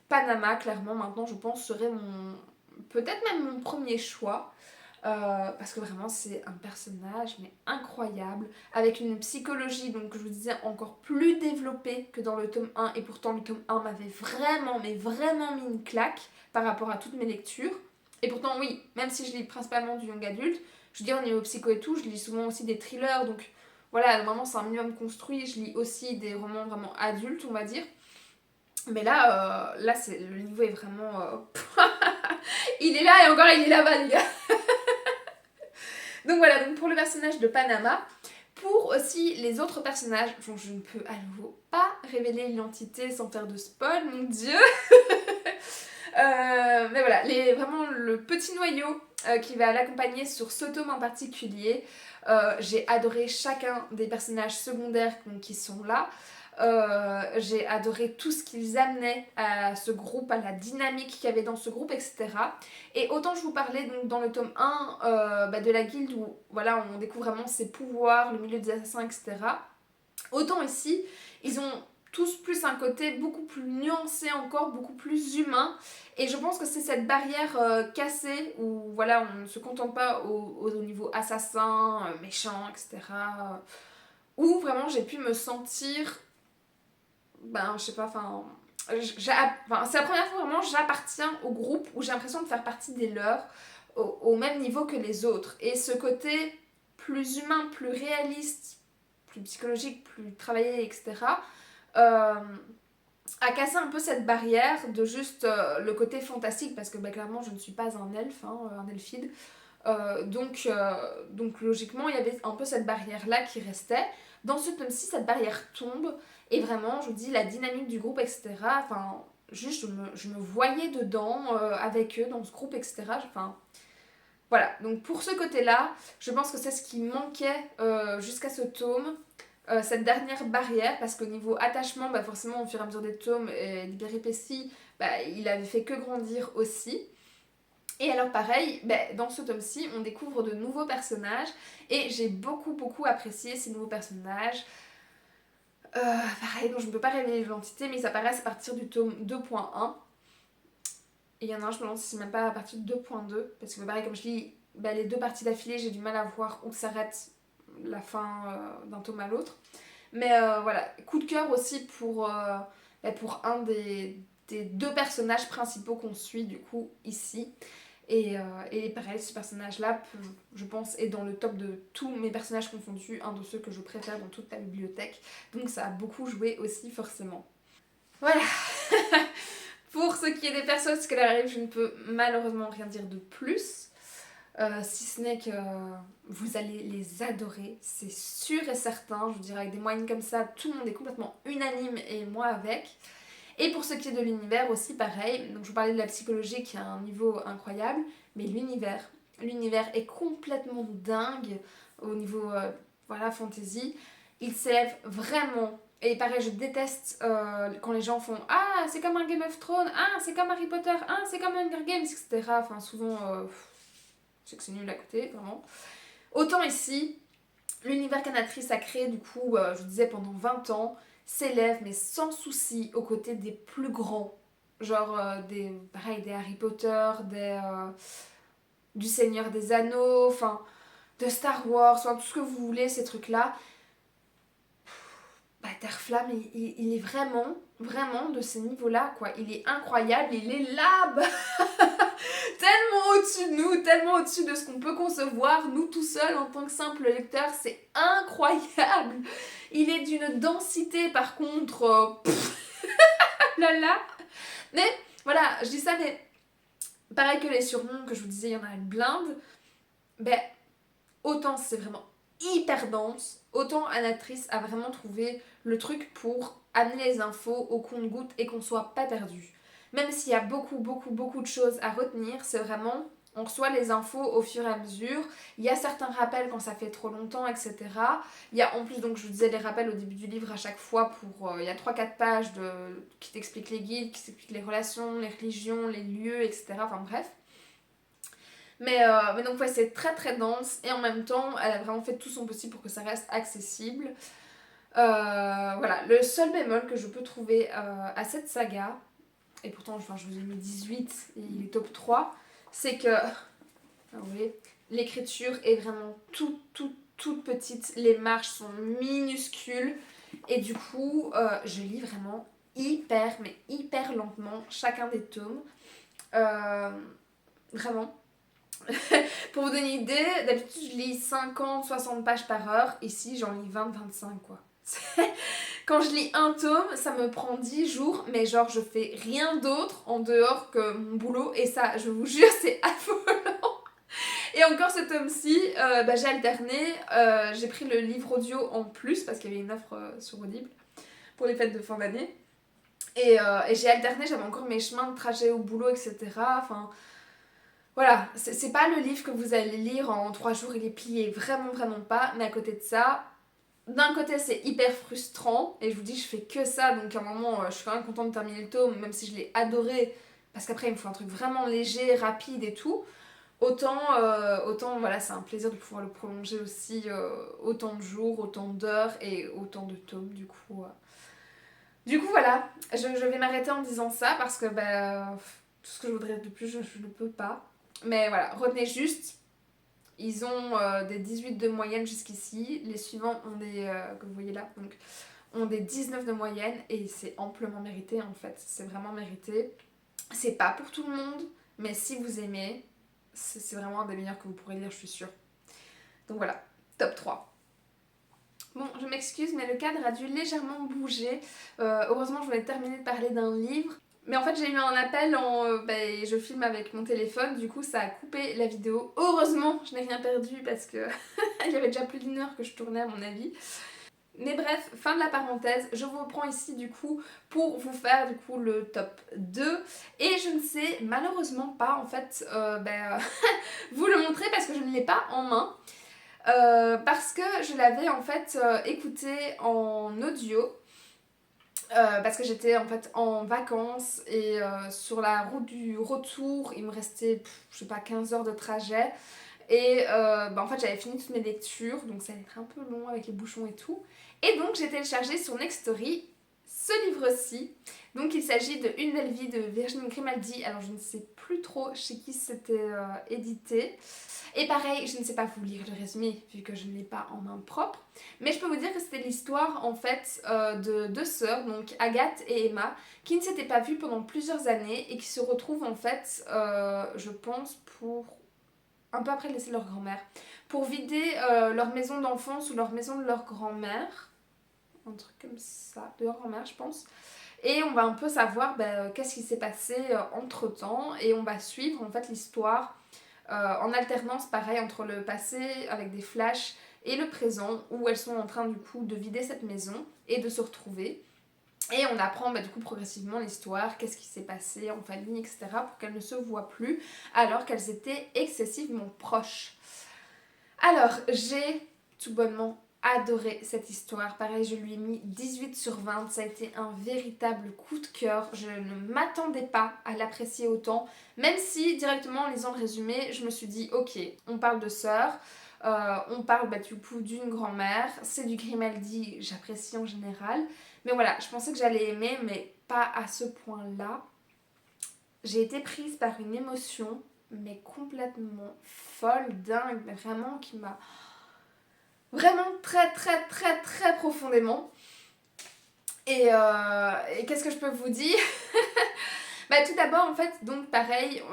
Panama, clairement, maintenant je pense serait peut-être même mon premier choix. Parce que vraiment c'est un personnage mais incroyable, avec une psychologie donc je vous disais encore plus développée que dans le tome 1, et pourtant le tome 1 m'avait vraiment mis une claque par rapport à toutes mes lectures. Et pourtant oui, même si je lis principalement du young adulte, je veux dire au niveau psycho et tout, je lis souvent aussi des thrillers, donc voilà, normalement c'est un minimum construit, je lis aussi des romans vraiment adultes on va dire. Mais là le niveau est vraiment... il est là et encore il est là-bas, les gars. Donc voilà, donc pour le personnage de Panama. Pour aussi les autres personnages, dont je ne peux à nouveau pas révéler l'identité sans faire de spoil, mon dieu. Mais voilà, vraiment le petit noyau qui va l'accompagner sur ce tome en particulier. J'ai adoré chacun des personnages secondaires qui sont là. J'ai adoré tout ce qu'ils amenaient à ce groupe, à la dynamique qu'il y avait dans ce groupe, etc. Et autant je vous parlais donc dans le tome 1 de la guilde où voilà, on découvre vraiment ses pouvoirs, le milieu des assassins, etc. Autant ici, ils ont tous plus un côté beaucoup plus nuancé encore, beaucoup plus humain. Et je pense que c'est cette barrière cassée où voilà, on ne se contente pas au niveau assassin, méchant, etc. Où vraiment j'ai pu me sentir, ben je sais pas, enfin... c'est la première fois vraiment j'appartiens au groupe où j'ai l'impression de faire partie des leurs au même niveau que les autres. Et ce côté plus humain, plus réaliste, plus psychologique, plus travaillé, etc. A cassé un peu cette barrière de juste le côté fantastique parce que bah, clairement je ne suis pas un elfe, un elfide. Donc logiquement il y avait un peu cette barrière là qui restait. Dans ce tome-ci cette barrière tombe et vraiment je vous dis la dynamique du groupe, etc. Enfin juste je me voyais dedans avec eux dans ce groupe, etc. Enfin voilà, donc pour ce côté-là, je pense que c'est ce qui manquait jusqu'à ce tome, cette dernière barrière, parce qu'au niveau attachement, bah forcément au fur et à mesure des tomes et des péripéties, bah, il avait fait que grandir aussi. Et alors pareil, bah, dans ce tome-ci, on découvre de nouveaux personnages, et j'ai beaucoup apprécié ces nouveaux personnages. Pareil, donc je ne peux pas révéler l'identité, mais ils apparaissent à partir du tome 2.1. Et il y en a un, je me demande si c'est même pas à partir de 2.2, parce que pareil, comme je dis, bah, les deux parties d'affilée, j'ai du mal à voir où s'arrête la fin d'un tome à l'autre. Mais voilà, coup de cœur aussi pour un des deux personnages principaux qu'on suit du coup ici. Et pareil, ce personnage-là, je pense, est dans le top de tous mes personnages confondus, un de ceux que je préfère dans toute la bibliothèque. Donc ça a beaucoup joué aussi forcément. Voilà. Pour ce qui est des persos scolaires, je ne peux malheureusement rien dire de plus. Si ce n'est que vous allez les adorer, c'est sûr et certain. Je vous dirais, avec des moyennes comme ça, tout le monde est complètement unanime et moi avec. Et pour ce qui est de l'univers aussi, pareil. Donc je vous parlais de la psychologie qui a un niveau incroyable, mais l'univers est complètement dingue au niveau voilà, fantasy. Il s'élève vraiment. Et pareil, je déteste quand les gens font ah, c'est comme un Game of Thrones, ah, c'est comme Harry Potter, ah, c'est comme Hunger Games, etc. Enfin, souvent, je sais que c'est nul à côté, vraiment. Autant ici, l'univers qu'Anatrice a créé, du coup, je vous disais, pendant 20 ans, s'élève, mais sans souci, aux côtés des plus grands. Genre, pareil, des Harry Potter, du Seigneur des Anneaux, enfin, de Star Wars, enfin, tout ce que vous voulez, ces trucs-là. Bah, Terre-Flamme, il est vraiment de ce niveau-là, quoi. Il est incroyable, il est là, tellement au-dessus de nous, tellement au-dessus de ce qu'on peut concevoir, nous tout seuls en tant que simple lecteur, c'est incroyable. Il est d'une densité par contre, là là. Mais voilà, je dis ça, mais pareil que les surnoms que je vous disais, il y en a une blinde. Ben, autant c'est vraiment hyper dense, autant Anatrice a vraiment trouvé le truc pour amener les infos au compte-gouttes et qu'on soit pas perdu. Même s'il y a beaucoup de choses à retenir, c'est vraiment, on reçoit les infos au fur et à mesure. Il y a certains rappels quand ça fait trop longtemps, etc. Il y a en plus, donc je vous disais, les rappels au début du livre à chaque fois il y a 3-4 pages qui t'expliquent les guides, qui t'expliquent les relations, les religions, les lieux, etc. Enfin bref. Mais donc ouais, c'est très dense et en même temps, elle a vraiment fait tout son possible pour que ça reste accessible. Voilà, le seul bémol que je peux trouver à cette saga, et pourtant je vous ai mis 18 et il est top 3, c'est que vous voyez, l'écriture est vraiment toute petite, les marges sont minuscules et du coup je lis vraiment hyper lentement chacun des tomes. Vraiment. Pour vous donner une idée, d'habitude je lis 50-60 pages par heure, ici j'en lis 20-25 quoi. Quand je lis un tome, ça me prend 10 jours, mais genre je fais rien d'autre en dehors que mon boulot, et ça, je vous jure, c'est affolant. Et encore ce tome-ci, j'ai alterné, j'ai pris le livre audio en plus, parce qu'il y avait une offre sur Audible pour les fêtes de fin d'année. Et j'ai alterné, j'avais encore mes chemins de trajet au boulot, etc. Enfin, voilà, c'est pas le livre que vous allez lire en 3 jours, il est plié, vraiment, vraiment pas. Mais à côté de ça, d'un côté c'est hyper frustrant, et je vous dis, je fais que ça, donc à un moment, je suis quand même contente de terminer le tome, même si je l'ai adoré, parce qu'après il me faut un truc vraiment léger, rapide et tout. Autant voilà, c'est un plaisir de pouvoir le prolonger aussi autant de jours, autant d'heures et autant de tomes, du coup. Du coup, voilà, je vais m'arrêter en disant ça parce que tout ce que je voudrais de plus, je ne peux pas. Mais voilà, retenez juste, ils ont des 18 de moyenne jusqu'ici. Les suivants ont des, que vous voyez là, donc, ont des 19 de moyenne et c'est amplement mérité en fait. C'est vraiment mérité. C'est pas pour tout le monde, mais si vous aimez, c'est vraiment un des meilleurs que vous pourrez lire, je suis sûre. Donc voilà, top 3. Bon, je m'excuse, mais le cadre a dû légèrement bouger. Heureusement, je voulais terminer de parler d'un livre. Mais en fait, j'ai eu un appel, je filme avec mon téléphone, du coup ça a coupé la vidéo. Heureusement, je n'ai rien perdu parce que il y avait déjà plus d'1 heure que je tournais à mon avis. Mais bref, fin de la parenthèse, je vous reprends ici du coup pour vous faire du coup le top 2. Et je ne sais malheureusement pas en fait vous le montrer parce que je ne l'ai pas en main. Parce que je l'avais en fait écouté en audio parce que j'étais en fait en vacances et sur la route du retour il me restait je sais pas 15 heures de trajet et en fait j'avais fini toutes mes lectures donc ça allait être un peu long avec les bouchons et tout et donc j'ai téléchargé sur Nextory ce livre-ci. Donc il s'agit de Une belle vie de Virginie Grimaldi. Alors je ne sais plus trop chez qui c'était édité. Et pareil, je ne sais pas vous lire le résumé vu que je ne l'ai pas en main propre. Mais je peux vous dire que c'était l'histoire en fait de 2 sœurs, donc Agathe et Emma, qui ne s'étaient pas vues pendant plusieurs années et qui se retrouvent en fait, je pense, pour un peu après le décès de leur grand-mère, pour vider leur maison d'enfance ou leur maison de leur grand-mère. Un truc comme ça, de leur grand-mère je pense. Et on va un peu savoir qu'est-ce qui s'est passé entre temps et on va suivre en fait l'histoire en alternance pareil entre le passé avec des flashs et le présent où elles sont en train du coup de vider cette maison et de se retrouver. Et on apprend du coup progressivement l'histoire, qu'est-ce qui s'est passé en famille, etc. pour qu'elles ne se voient plus alors qu'elles étaient excessivement proches. Alors j'ai tout bonnement adoré cette histoire. Pareil, je lui ai mis 18 sur 20. Ça a été un véritable coup de cœur. Je ne m'attendais pas à l'apprécier autant. Même si, directement en lisant le résumé, je me suis dit, ok, on parle de sœurs. On parle du coup d'une grand-mère. C'est du Grimaldi, j'apprécie en général. Mais voilà, je pensais que j'allais aimer, mais pas à ce point-là. J'ai été prise par une émotion, mais complètement folle, dingue, mais vraiment qui m'a... Vraiment très très très très profondément. Et qu'est-ce que je peux vous dire? Tout d'abord en fait, donc pareil,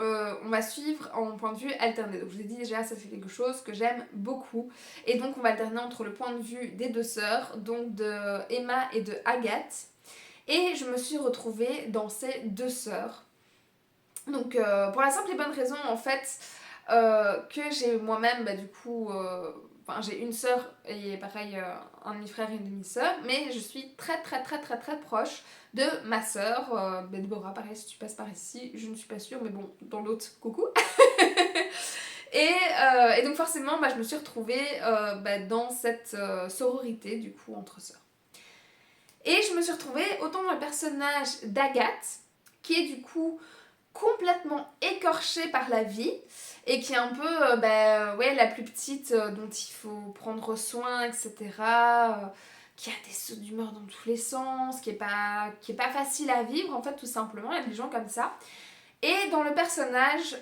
on va suivre en point de vue alterné. Donc je vous ai dit déjà, ça c'est quelque chose que j'aime beaucoup. Et donc on va alterner entre le point de vue des 2 sœurs, donc de Emma et de Agathe. Et je me suis retrouvée dans ces 2 sœurs. Donc pour la simple et bonne raison en fait que j'ai moi-même du coup... j'ai une sœur et pareil un demi-frère et une demi-sœur, mais je suis très très très très très proche de ma sœur, Déborah, pareil si tu passes par ici, je ne suis pas sûre, mais bon, dans l'autre, coucou. et donc forcément, je me suis retrouvée dans cette sororité du coup entre sœurs. Et je me suis retrouvée autant dans le personnage d'Agathe, qui est du coup complètement écorchée par la vie et qui est un peu la plus petite dont il faut prendre soin, etc. Qui a des sauts d'humeur dans tous les sens, qui est pas facile à vivre en fait, tout simplement. Il y a des gens comme ça. Et dans le personnage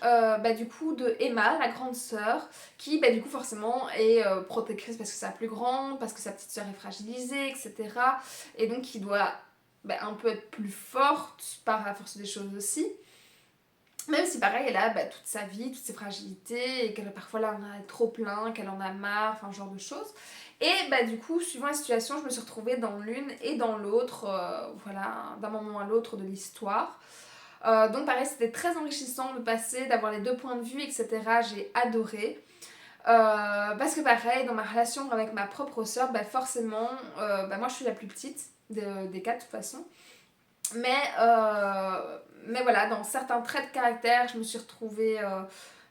du coup de Emma, la grande sœur, qui du coup forcément est protectrice parce que c'est la plus grande, parce que sa petite sœur est fragilisée, etc. Et donc qui doit un peu être plus forte par la force des choses aussi. Même si pareil, elle a toute sa vie, toutes ses fragilités, et qu'elle parfois là en a trop plein, qu'elle en a marre, enfin ce genre de choses. Et bah du coup, suivant la situation, je me suis retrouvée dans l'une et dans l'autre, voilà, d'un moment à l'autre de l'histoire. Donc pareil, c'était très enrichissant de passer, d'avoir les deux points de vue, etc. J'ai adoré. Parce que pareil, dans ma relation avec ma propre sœur, bah forcément, moi je suis la plus petite des quatre de toute façon. Mais voilà, dans certains traits de caractère, je me suis retrouvée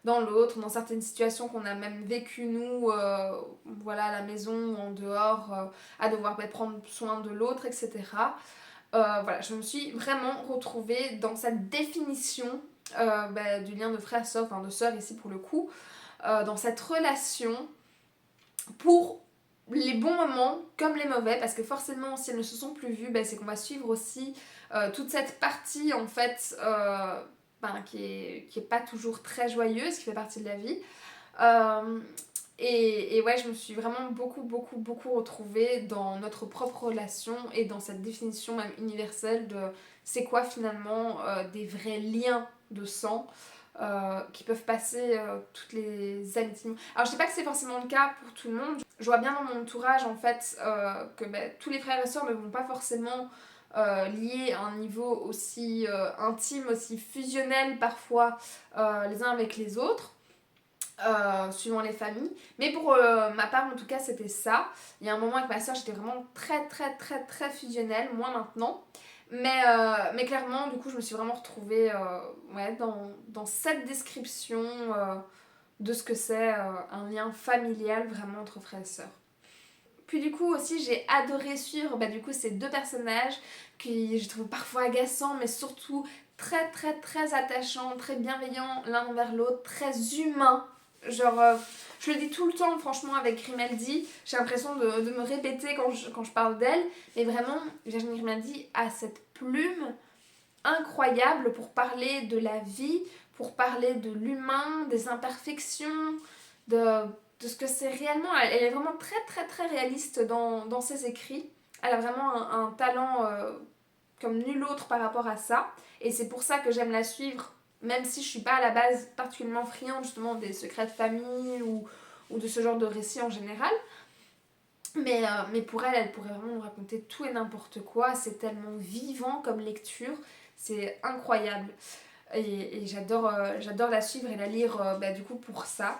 dans l'autre, dans certaines situations qu'on a même vécues nous, voilà, à la maison ou en dehors, à devoir prendre soin de l'autre, etc. Voilà, je me suis vraiment retrouvée dans cette définition du lien de frère-sœur, enfin de sœur ici pour le coup, dans cette relation pour les bons moments comme les mauvais, parce que forcément si elles ne se sont plus vues, c'est qu'on va suivre aussi toute cette partie en fait qui est pas toujours très joyeuse, qui fait partie de la vie. Et ouais, je me suis vraiment beaucoup retrouvée dans notre propre relation et dans cette définition même universelle de c'est quoi finalement des vrais liens de sang qui peuvent passer toutes les années. Alors je sais pas que c'est forcément le cas pour tout le monde. Je vois bien dans mon entourage en fait que tous les frères et sœurs ne vont pas forcément liés à un niveau aussi intime, aussi fusionnel parfois les uns avec les autres. Suivant les familles, mais pour ma part en tout cas c'était ça. Il y a un moment avec ma soeur j'étais vraiment très fusionnelle, moi maintenant, mais clairement du coup je me suis vraiment retrouvée dans cette description de ce que c'est un lien familial vraiment entre frères et sœurs. Puis du coup aussi j'ai adoré suivre du coup ces deux personnages qui je trouve parfois agaçants mais surtout très attachants, très bienveillants l'un envers l'autre, très humains. Genre, je le dis tout le temps franchement avec Grimaldi, j'ai l'impression de me répéter quand je parle d'elle, mais vraiment Virginie Grimaldi a cette plume incroyable pour parler de la vie, pour parler de l'humain, des imperfections, de ce que c'est réellement. Elle est vraiment très réaliste dans ses écrits. Elle a vraiment un talent comme nul autre par rapport à ça. Et c'est pour ça que j'aime la suivre, même si je suis pas à la base particulièrement friande justement des secrets de famille ou de ce genre de récits en général. Mais pour elle, elle pourrait vraiment nous raconter tout et n'importe quoi. C'est tellement vivant comme lecture. C'est incroyable. Et j'adore la suivre et la lire du coup pour ça.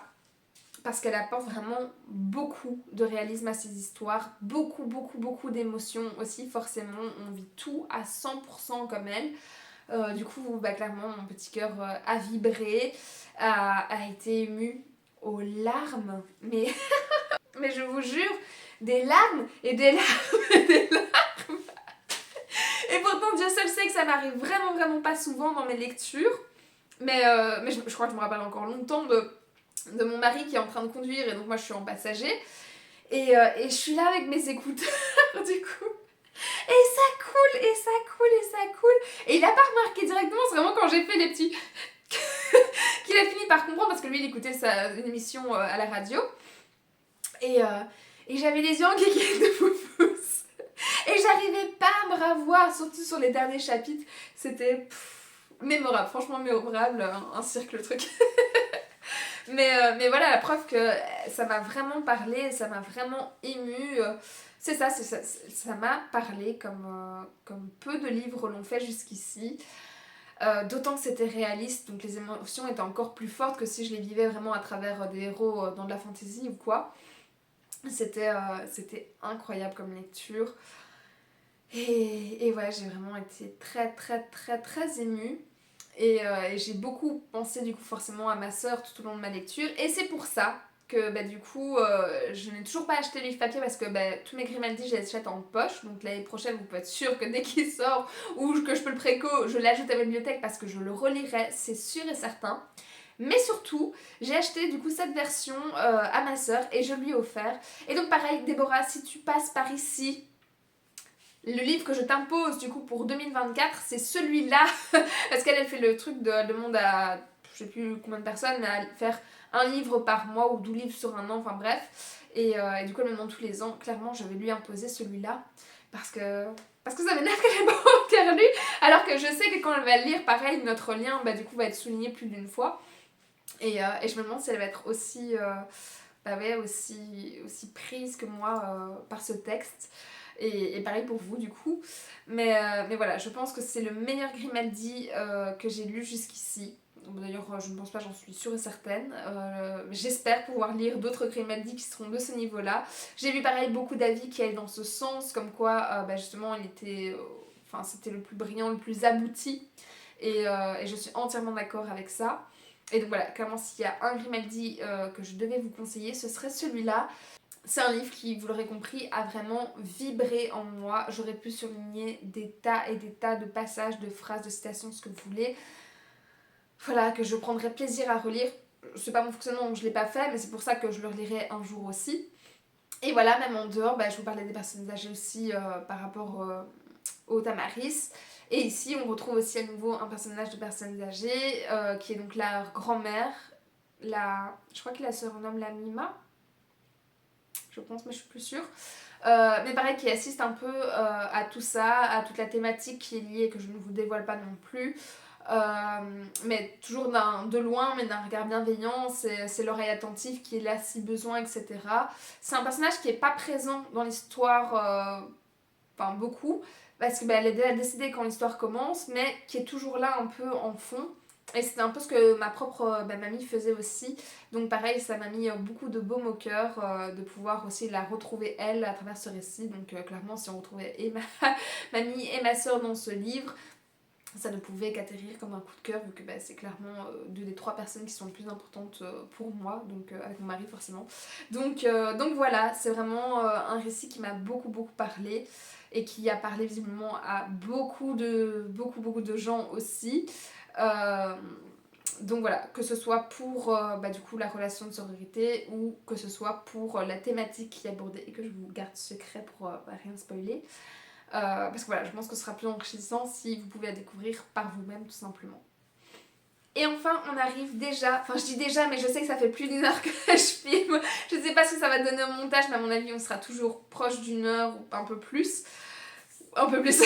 Parce qu'elle apporte vraiment beaucoup de réalisme à ses histoires, beaucoup d'émotions aussi, forcément, on vit tout à 100% comme elle. Du coup, clairement, mon petit cœur a vibré, a été ému aux larmes, mais, mais je vous jure, des larmes et des larmes et des larmes. Et pourtant, Dieu seul sait que ça m'arrive vraiment pas souvent dans mes lectures, mais je crois que je me rappelle encore longtemps de mon mari qui est en train de conduire et donc moi je suis en passager et je suis là avec mes écouteurs du coup et ça coule et il a pas remarqué directement, c'est vraiment quand j'ai fait les petits qu'il a fini par comprendre parce que lui il écoutait une émission à la radio et j'avais les yeux en guéguerre de foufous et j'arrivais pas à me revoir, surtout sur les derniers chapitres. C'était mémorable, franchement mémorable, un cirque le truc. Mais voilà, la preuve que ça m'a vraiment parlé, ça m'a vraiment émue. C'est ça, ça m'a parlé comme peu de livres l'ont fait jusqu'ici. D'autant que c'était réaliste, donc les émotions étaient encore plus fortes que si je les vivais vraiment à travers des héros dans de la fantasy ou quoi. C'était incroyable comme lecture. Et ouais, j'ai vraiment été très émue. Et j'ai beaucoup pensé du coup forcément à ma soeur tout au long de ma lecture. Et c'est pour ça que du coup je n'ai toujours pas acheté le livre papier parce que tous mes Grimaldi je les achète en poche. Donc l'année prochaine vous pouvez être sûr que dès qu'il sort ou que je peux le préco, je l'ajoute à ma bibliothèque parce que je le relirai, c'est sûr et certain. Mais surtout, j'ai acheté du coup cette version à ma soeur et je lui ai offert. Et donc pareil, Déborah, si tu passes par ici, le livre que je t'impose du coup pour 2024, c'est celui-là. Parce qu'elle fait le truc de demande à je sais plus combien de personnes, mais à faire un livre par mois ou 12 livres sur un an, enfin bref. Et du coup elle me demande tous les ans. Clairement je vais lui imposer celui-là. Parce que ça m'énerve qu'elle ait pas encore lu. Alors que je sais que quand elle va le lire, pareil, notre lien du coup va être souligné plus d'une fois. Et je me demande si elle va être aussi ouais, aussi prise que moi par ce texte. Et pareil pour vous du coup. Mais voilà, je pense que c'est le meilleur Grimaldi que j'ai lu jusqu'ici. D'ailleurs, je ne pense pas, j'en suis sûre et certaine. J'espère pouvoir lire d'autres Grimaldi qui seront de ce niveau-là. J'ai vu pareil beaucoup d'avis qui allaient dans ce sens, comme quoi justement il était, c'était le plus brillant, le plus abouti. Et je suis entièrement d'accord avec ça. Et donc voilà, clairement s'il y a un Grimaldi que je devais vous conseiller, ce serait celui-là. C'est un livre qui, vous l'aurez compris, a vraiment vibré en moi. J'aurais pu surligner des tas et des tas de passages, de phrases, de citations, ce que vous voulez. Voilà, que je prendrais plaisir à relire. C'est pas mon fonctionnement, donc je l'ai pas fait, mais c'est pour ça que je le relirai un jour aussi. Et voilà, même en dehors, je vous parlais des personnes âgées aussi par rapport au Tamaris. Et ici, on retrouve aussi à nouveau un personnage de personnes âgées qui est donc leur grand-mère. Je crois qu'il la surnomme la Mima, je pense, mais je suis plus sûre. Mais pareil, qui assiste un peu à tout ça, à toute la thématique qui est liée et que je ne vous dévoile pas non plus. Mais toujours de loin, mais d'un regard bienveillant, c'est l'oreille attentive qui est là si besoin, etc. C'est un personnage qui n'est pas présent dans l'histoire, beaucoup, parce qu'elle est déjà décédée quand l'histoire commence, mais qui est toujours là un peu en fond. Et c'était un peu ce que ma propre mamie faisait aussi. Donc pareil, ça m'a mis beaucoup de baume au cœur de pouvoir aussi la retrouver elle à travers ce récit. Donc clairement, si on retrouvait et ma mamie et ma soeur dans ce livre, ça ne pouvait qu'atterrir comme un coup de cœur, vu que c'est clairement deux des trois personnes qui sont les plus importantes pour moi, donc avec mon mari forcément. Donc voilà, c'est vraiment un récit qui m'a beaucoup parlé et qui a parlé visiblement à beaucoup de gens aussi. Donc voilà, que ce soit pour du coup la relation de sororité ou que ce soit pour la thématique qui est abordée et que je vous garde secret pour rien spoiler. Parce que voilà, je pense que ce sera plus enrichissant si vous pouvez la découvrir par vous-même tout simplement. Et enfin, on arrive déjà, je dis déjà, mais je sais que ça fait plus d'1 heure que je filme. Je sais pas ce que ça va donner au montage, mais à mon avis, on sera toujours proche d'1 heure ou un peu plus. Un peu plus.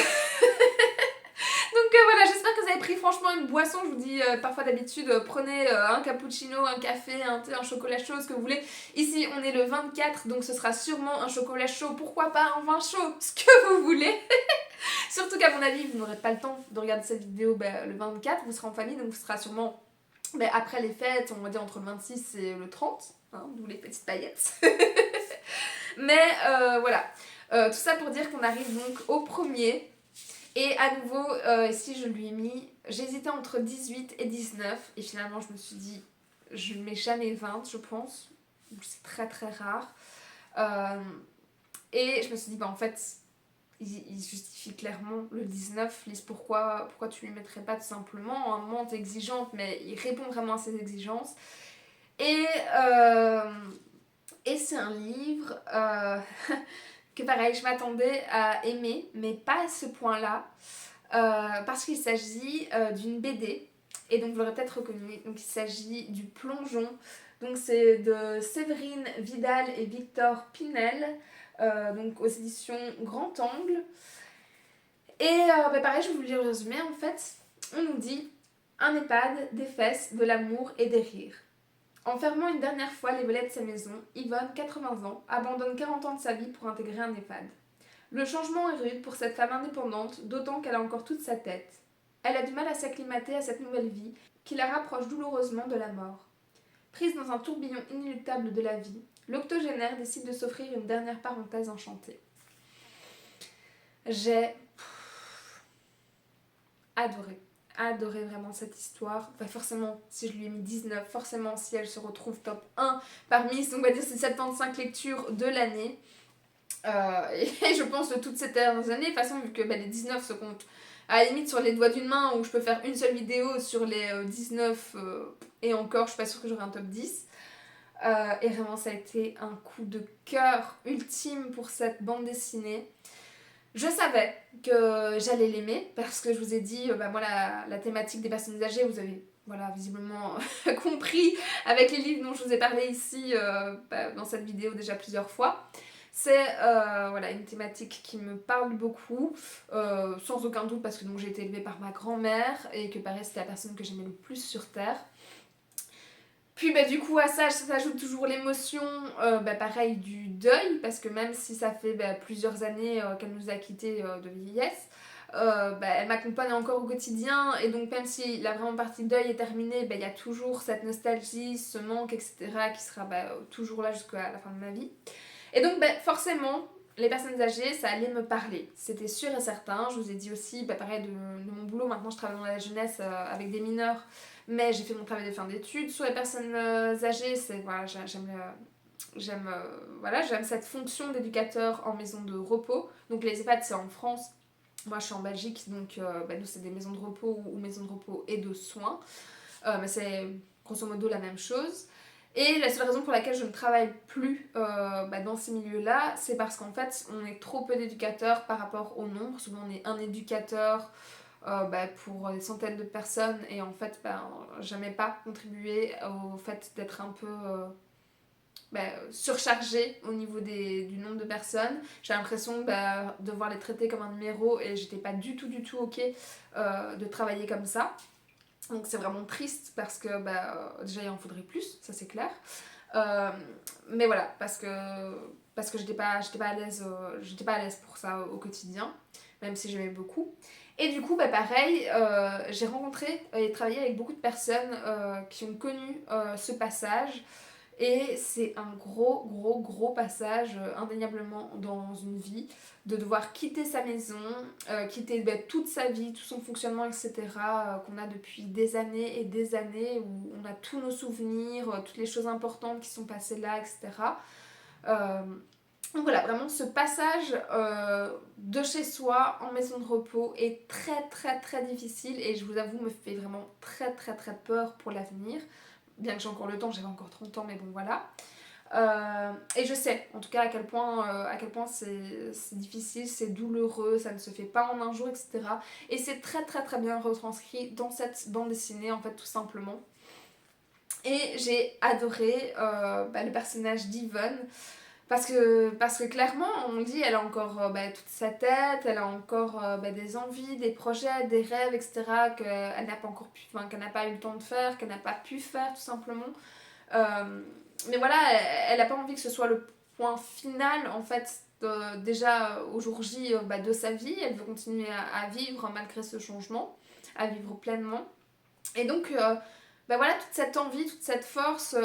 Donc voilà, j'espère que vous avez pris franchement une boisson. Je vous dis parfois d'habitude, prenez un cappuccino, un café, un thé, un chocolat chaud, ce que vous voulez. Ici, on est le 24, donc ce sera sûrement un chocolat chaud. Pourquoi pas un vin chaud, ce que vous voulez. Surtout qu'à mon avis, vous n'aurez pas le temps de regarder cette vidéo le 24. Vous serez en famille, donc ce sera sûrement après les fêtes, on va dire entre le 26 et le 30. Hein, d'où les petites paillettes. Mais voilà. Tout ça pour dire qu'on arrive donc au premier. Et à nouveau, ici je lui ai mis, j'hésitais entre 18 et 19 et finalement je me suis dit, je ne mets jamais 20 je pense, c'est très rare. Et je me suis dit, en fait, il justifie clairement le 19, Lise, pourquoi tu lui mettrais pas tout simplement, à un moment t'es exigeante, mais il répond vraiment à ses exigences. Et c'est un livre que pareil, je m'attendais à aimer, mais pas à ce point-là, parce qu'il s'agit d'une BD, et donc vous l'aurez peut-être reconnu, donc il s'agit du Plongeon, donc c'est de Séverine Vidal et Victor Pinel, donc aux éditions Grand Angle. Et pareil, je vais vous lire le résumé. En fait, on nous dit un EHPAD, des fesses, de l'amour et des rires. En fermant une dernière fois les volets de sa maison, Yvonne, 80 ans, abandonne 40 ans de sa vie pour intégrer un EHPAD. Le changement est rude pour cette femme indépendante, d'autant qu'elle a encore toute sa tête. Elle a du mal à s'acclimater à cette nouvelle vie qui la rapproche douloureusement de la mort. Prise dans un tourbillon inéluctable de la vie, l'octogénaire décide de s'offrir une dernière parenthèse enchantée. J'ai adoré vraiment cette histoire. Forcément, si je lui ai mis 19, forcément, si elle se retrouve top 1 parmi, on va dire, ces 75 lectures de l'année. Et je pense de toutes ces dernières années, de toute façon, vu que les 19 se comptent à la limite sur les doigts d'une main, où je peux faire une seule vidéo sur les 19, et encore, je suis pas sûre que j'aurai un top 10. Et vraiment, ça a été un coup de cœur ultime pour cette bande dessinée. Je savais que j'allais l'aimer parce que je vous ai dit, moi la thématique des personnes âgées, vous avez visiblement compris avec les livres dont je vous ai parlé ici dans cette vidéo déjà plusieurs fois. C'est une thématique qui me parle beaucoup, sans aucun doute parce que j'ai été élevée par ma grand-mère et que pareil c'était la personne que j'aimais le plus sur Terre. Puis du coup à ça s'ajoute toujours l'émotion pareil du deuil, parce que même si ça fait plusieurs années qu'elle nous a quittés de vieillesse, elle m'accompagne encore au quotidien, et donc même si la vraiment partie deuil est terminée, il y a toujours cette nostalgie, ce manque, etc. qui sera toujours là jusqu'à la fin de ma vie. Et donc forcément, les personnes âgées, ça allait me parler. C'était sûr et certain. Je vous ai dit aussi, pareil, de mon boulot, maintenant je travaille dans la jeunesse avec des mineurs, mais j'ai fait mon travail de fin d'études. Sur les personnes âgées, voilà, j'aime cette fonction d'éducateur en maison de repos. Donc les EHPAD, c'est en France. Moi, je suis en Belgique, donc nous, c'est des maisons de repos ou maisons de repos et de soins. Mais c'est grosso modo la même chose. Et la seule raison pour laquelle je ne travaille plus dans ces milieux-là, c'est parce qu'en fait, on est trop peu d'éducateurs par rapport au nombre. Souvent, on est un éducateur pour des centaines de personnes, et en fait, jamais pas contribué au fait d'être un peu surchargée au niveau du nombre de personnes. J'ai l'impression de devoir les traiter comme un numéro, et j'étais pas du tout ok de travailler comme ça. Donc c'est vraiment triste, parce que déjà il en faudrait plus, ça c'est clair. Mais voilà, parce que j'étais pas à l'aise pour ça au quotidien, même si j'aimais beaucoup. Et du coup, pareil, j'ai rencontré et travaillé avec beaucoup de personnes qui ont connu ce passage. Et c'est un gros passage indéniablement dans une vie, de devoir quitter sa maison, quitter toute sa vie, tout son fonctionnement, etc. Qu'on a depuis des années et des années, où on a tous nos souvenirs, toutes les choses importantes qui sont passées là, etc. Donc voilà, vraiment ce passage de chez soi en maison de repos est très difficile, et je vous avoue me fait vraiment très peur pour l'avenir. Bien que j'ai encore le temps, j'avais encore 30 ans, mais bon voilà. Et je sais en tout cas à quel point c'est difficile, c'est douloureux, ça ne se fait pas en un jour, etc. Et c'est très bien retranscrit dans cette bande dessinée, en fait, tout simplement. Et j'ai adoré le personnage d'Yvonne, parce que clairement, on dit, elle a encore toute sa tête, elle a encore des envies, des projets, des rêves, etc. qu'elle n'a pas encore qu'elle n'a pas eu le temps de faire, qu'elle n'a pas pu faire, tout simplement. Mais voilà, elle n'a pas envie que ce soit le point final, en fait, déjà au jour J de sa vie. Elle veut continuer à vivre malgré ce changement, à vivre pleinement. Et donc, voilà, toute cette envie, toute cette force,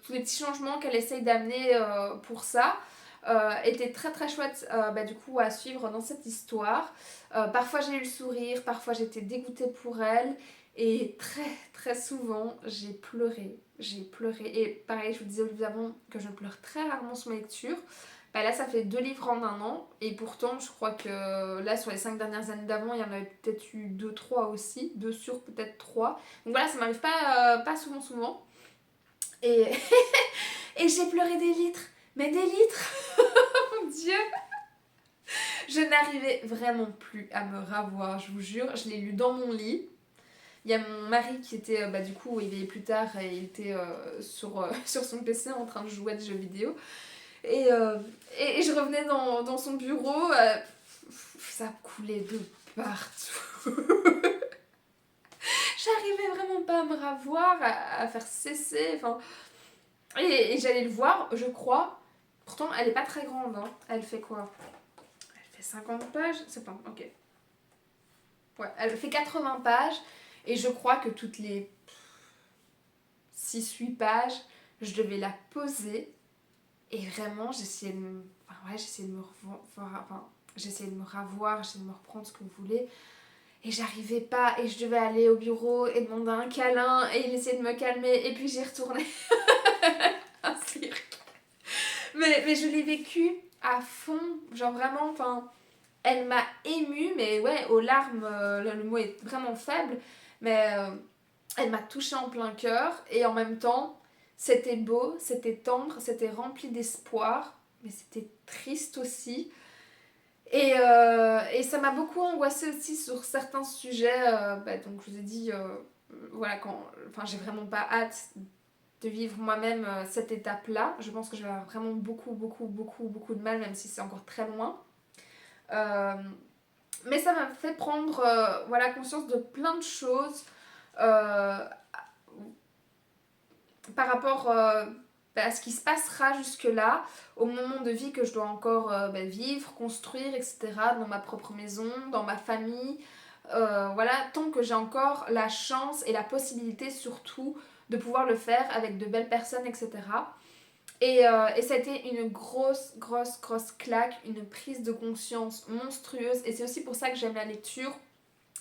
tous les petits changements qu'elle essaye d'amener pour ça, était très chouette du coup à suivre dans cette histoire. Parfois j'ai eu le sourire, parfois j'étais dégoûtée pour elle, et très souvent j'ai pleuré. Et pareil, je vous disais avant que je pleure très rarement sur mes lectures. Là ça fait 2 livres en un an, et pourtant je crois que là sur les 5 dernières années d'avant, il y en avait peut-être eu 2-3 aussi, 2 sur peut-être 3. Donc voilà, ça m'arrive pas souvent. Et, et j'ai pleuré des litres, mais des litres. Mon Dieu, je n'arrivais vraiment plus à me ravoir, je vous jure. Je l'ai lu dans mon lit. Il y a mon mari qui était, du coup, il veillait plus tard, et il était sur son PC en train de jouer à des jeux vidéo. Et je revenais dans son bureau, ça coulait de partout. J'arrivais vraiment pas à me ravoir, à faire cesser, enfin... Et j'allais le voir, je crois. Pourtant, elle est pas très grande, hein. Elle fait quoi? Elle fait 50 pages? C'est pas... Ok. Ouais, elle fait 80 pages, et je crois que toutes les 6-8 pages, je devais la poser, et vraiment, j'essayais de me... j'essayais de me j'essayais de me ravoir, j'essayais de me reprendre, ce que vous voulez. Et j'arrivais pas, et je devais aller au bureau et demander un câlin, et il essayait de me calmer, et puis j'y retournais. Un cirque. Mais je l'ai vécu à fond, genre vraiment, enfin, elle m'a émue, mais ouais, aux larmes, le mot est vraiment faible, mais elle m'a touchée en plein cœur, et en même temps, c'était beau, c'était tendre, c'était rempli d'espoir, mais c'était triste aussi. Et ça m'a beaucoup angoissée aussi sur certains sujets, donc je vous ai dit, voilà, j'ai vraiment pas hâte de vivre moi-même cette étape-là. Je pense que je vais avoir vraiment beaucoup de mal, même si c'est encore très loin. Mais ça m'a fait prendre conscience de plein de choses. par rapport à ce qui se passera jusque-là, au moment de vie que je dois encore vivre, construire, etc., dans ma propre maison, dans ma famille. Voilà, tant que j'ai encore la chance et la possibilité surtout de pouvoir le faire avec de belles personnes, etc. Et ça a été une grosse claque, une prise de conscience monstrueuse. Et c'est aussi pour ça que j'aime la lecture.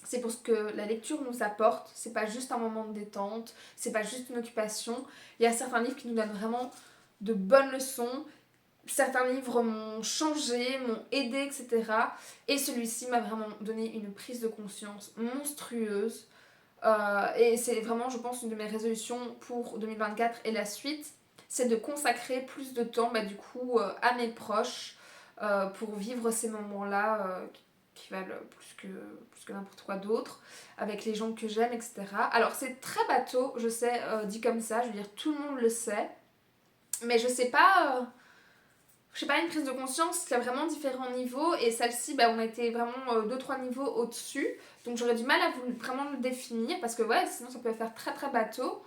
C'est pour ce que la lecture nous apporte. C'est pas juste un moment de détente, c'est pas juste une occupation. Il y a certains livres qui nous donnent vraiment de bonnes leçons. Certains livres m'ont changé, m'ont aidé, etc. Et celui-ci m'a vraiment donné une prise de conscience monstrueuse. Et c'est vraiment, je pense, une de mes résolutions pour 2024 et la suite, c'est de consacrer plus de temps du coup à mes proches pour vivre ces moments-là qui valent plus que n'importe quoi d'autre, avec les gens que j'aime, etc. Alors c'est très bateau, je sais, dit comme ça, je veux dire, tout le monde le sait, mais je sais pas... une prise de conscience qui a vraiment différents niveaux et celle-ci, on a été vraiment 2-3 niveaux au-dessus. Donc j'aurais du mal à vraiment le définir parce que ouais, sinon ça peut faire très bateau.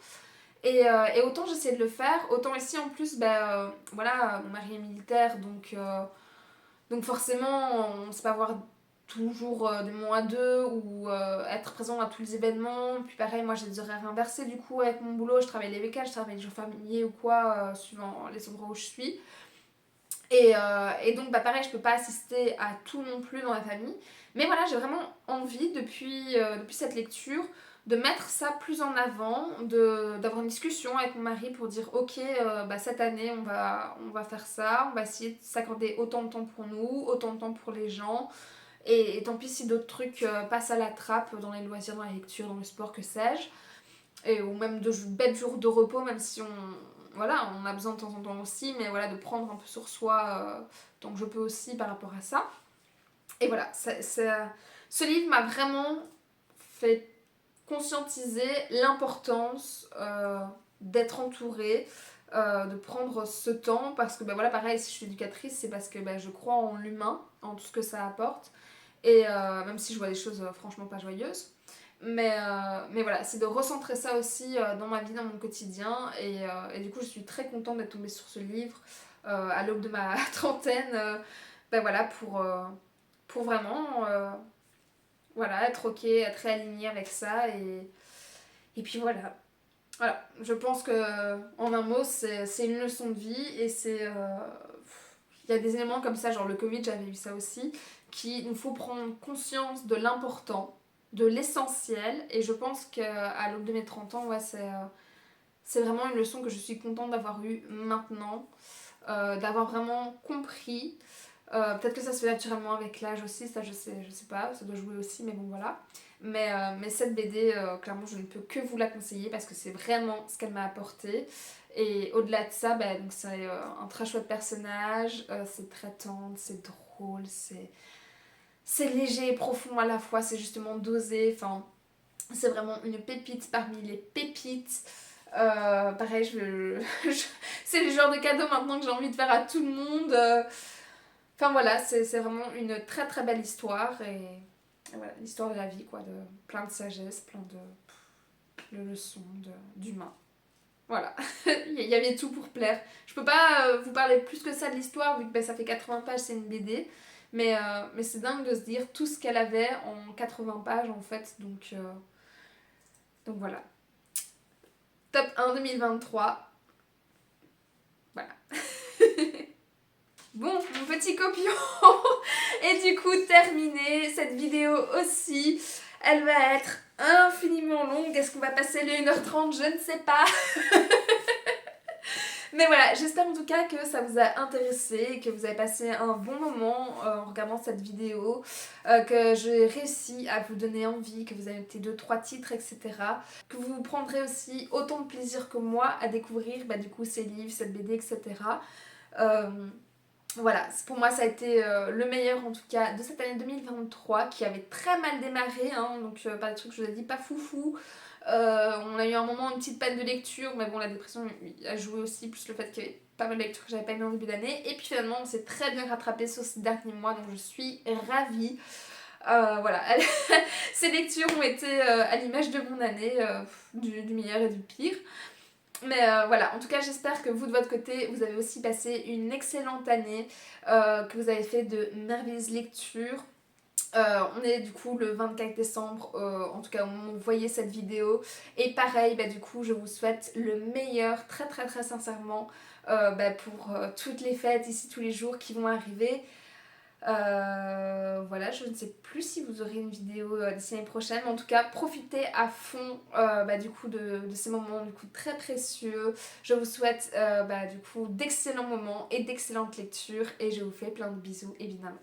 Et autant j'essaie de le faire, autant ici en plus, voilà, mon mari est militaire, donc forcément on ne sait pas voir toujours des moments à deux ou être présent à tous les événements. Puis pareil, moi j'ai des horaires inversés du coup avec mon boulot, je travaille les week-ends, je travaille les jours familiers ou quoi, suivant les endroits où je suis. Et donc pareil, je peux pas assister à tout non plus dans la famille. Mais voilà, j'ai vraiment envie depuis cette lecture de mettre ça plus en avant, d'avoir une discussion avec mon mari pour dire ok, cette année on va faire ça, on va essayer de s'accorder autant de temps pour nous, autant de temps pour les gens. Et tant pis si d'autres trucs passent à la trappe dans les loisirs, dans la lecture, dans le sport, que sais-je. Ou même de belles jours de repos, même si on a besoin de temps en temps aussi, mais voilà, de prendre un peu sur soi tant que je peux aussi par rapport à ça. Et voilà, ce livre m'a vraiment fait conscientiser l'importance d'être entourée, de prendre ce temps, parce que voilà, pareil, si je suis éducatrice, c'est parce que je crois en l'humain, en tout ce que ça apporte, et même si je vois des choses franchement pas joyeuses. Mais voilà, c'est de recentrer ça aussi dans ma vie, dans mon quotidien. Et du coup, je suis très contente d'être tombée sur ce livre à l'aube de ma trentaine. Voilà, pour vraiment voilà, être ok, être réalignée avec ça. Et puis voilà. Voilà, je pense que en un mot, c'est une leçon de vie. Et il y a des éléments comme ça, genre le Covid, j'avais vu ça aussi, qu'il nous faut prendre conscience de l'important, de l'essentiel. Et je pense qu'à l'aube de mes 30 ans, ouais, c'est vraiment une leçon que je suis contente d'avoir eue maintenant, d'avoir vraiment compris. Peut-être que ça se fait naturellement avec l'âge aussi, ça je sais pas, ça doit jouer aussi, mais bon voilà. Mais cette BD, clairement, je ne peux que vous la conseiller parce que c'est vraiment ce qu'elle m'a apporté. Et au-delà de ça, donc c'est un très chouette personnage, c'est très tendre, c'est drôle, c'est léger et profond à la fois, c'est justement dosé, enfin, c'est vraiment une pépite parmi les pépites. Pareil, c'est le genre de cadeau maintenant que j'ai envie de faire à tout le monde. Enfin voilà, c'est vraiment une très belle histoire et voilà, l'histoire de la vie, quoi, de plein de sagesse, plein de leçons, d'humain. Voilà, il y avait tout pour plaire. Je peux pas vous parler plus que ça de l'histoire, vu que ça fait 80 pages, c'est une BD. Mais c'est dingue de se dire tout ce qu'elle avait en 80 pages, en fait. Donc voilà. Top 1 2023. Voilà. Bon, mon petit copion est du coup terminé. Cette vidéo aussi, elle va être infiniment longue. Est-ce qu'on va passer les 1h30? Je ne sais pas. Mais voilà, j'espère en tout cas que ça vous a intéressé, que vous avez passé un bon moment en regardant cette vidéo, que j'ai réussi à vous donner envie, que vous avez noté 2-3 titres, etc. Que vous prendrez aussi autant de plaisir que moi à découvrir du coup ces livres, cette BD, etc. Voilà, pour moi ça a été le meilleur en tout cas de cette année 2023 qui avait très mal démarré, hein, donc pas des trucs que je vous ai dit, pas foufou. On a eu un moment, une petite panne de lecture, mais bon, la dépression a joué aussi, plus le fait qu'il y avait pas mal de lectures que j'avais pas aimé en début d'année. Et puis finalement, on s'est très bien rattrapé sur ces derniers mois, donc je suis ravie. Voilà, ces lectures ont été à l'image de mon année, du meilleur et du pire. Voilà, en tout cas j'espère que vous de votre côté vous avez aussi passé une excellente année, que vous avez fait de merveilleuses lectures. On est du coup le 24 décembre, en tout cas au moment où vous voyez cette vidéo. Et pareil, du coup je vous souhaite le meilleur, très très très sincèrement, pour toutes les fêtes ici tous les jours qui vont arriver. Voilà, je ne sais plus si vous aurez une vidéo d'ici l'année prochaine, mais en tout cas profitez à fond du coup de ces moments du coup très précieux. Je vous souhaite du coup d'excellents moments et d'excellentes lectures et je vous fais plein de bisous évidemment.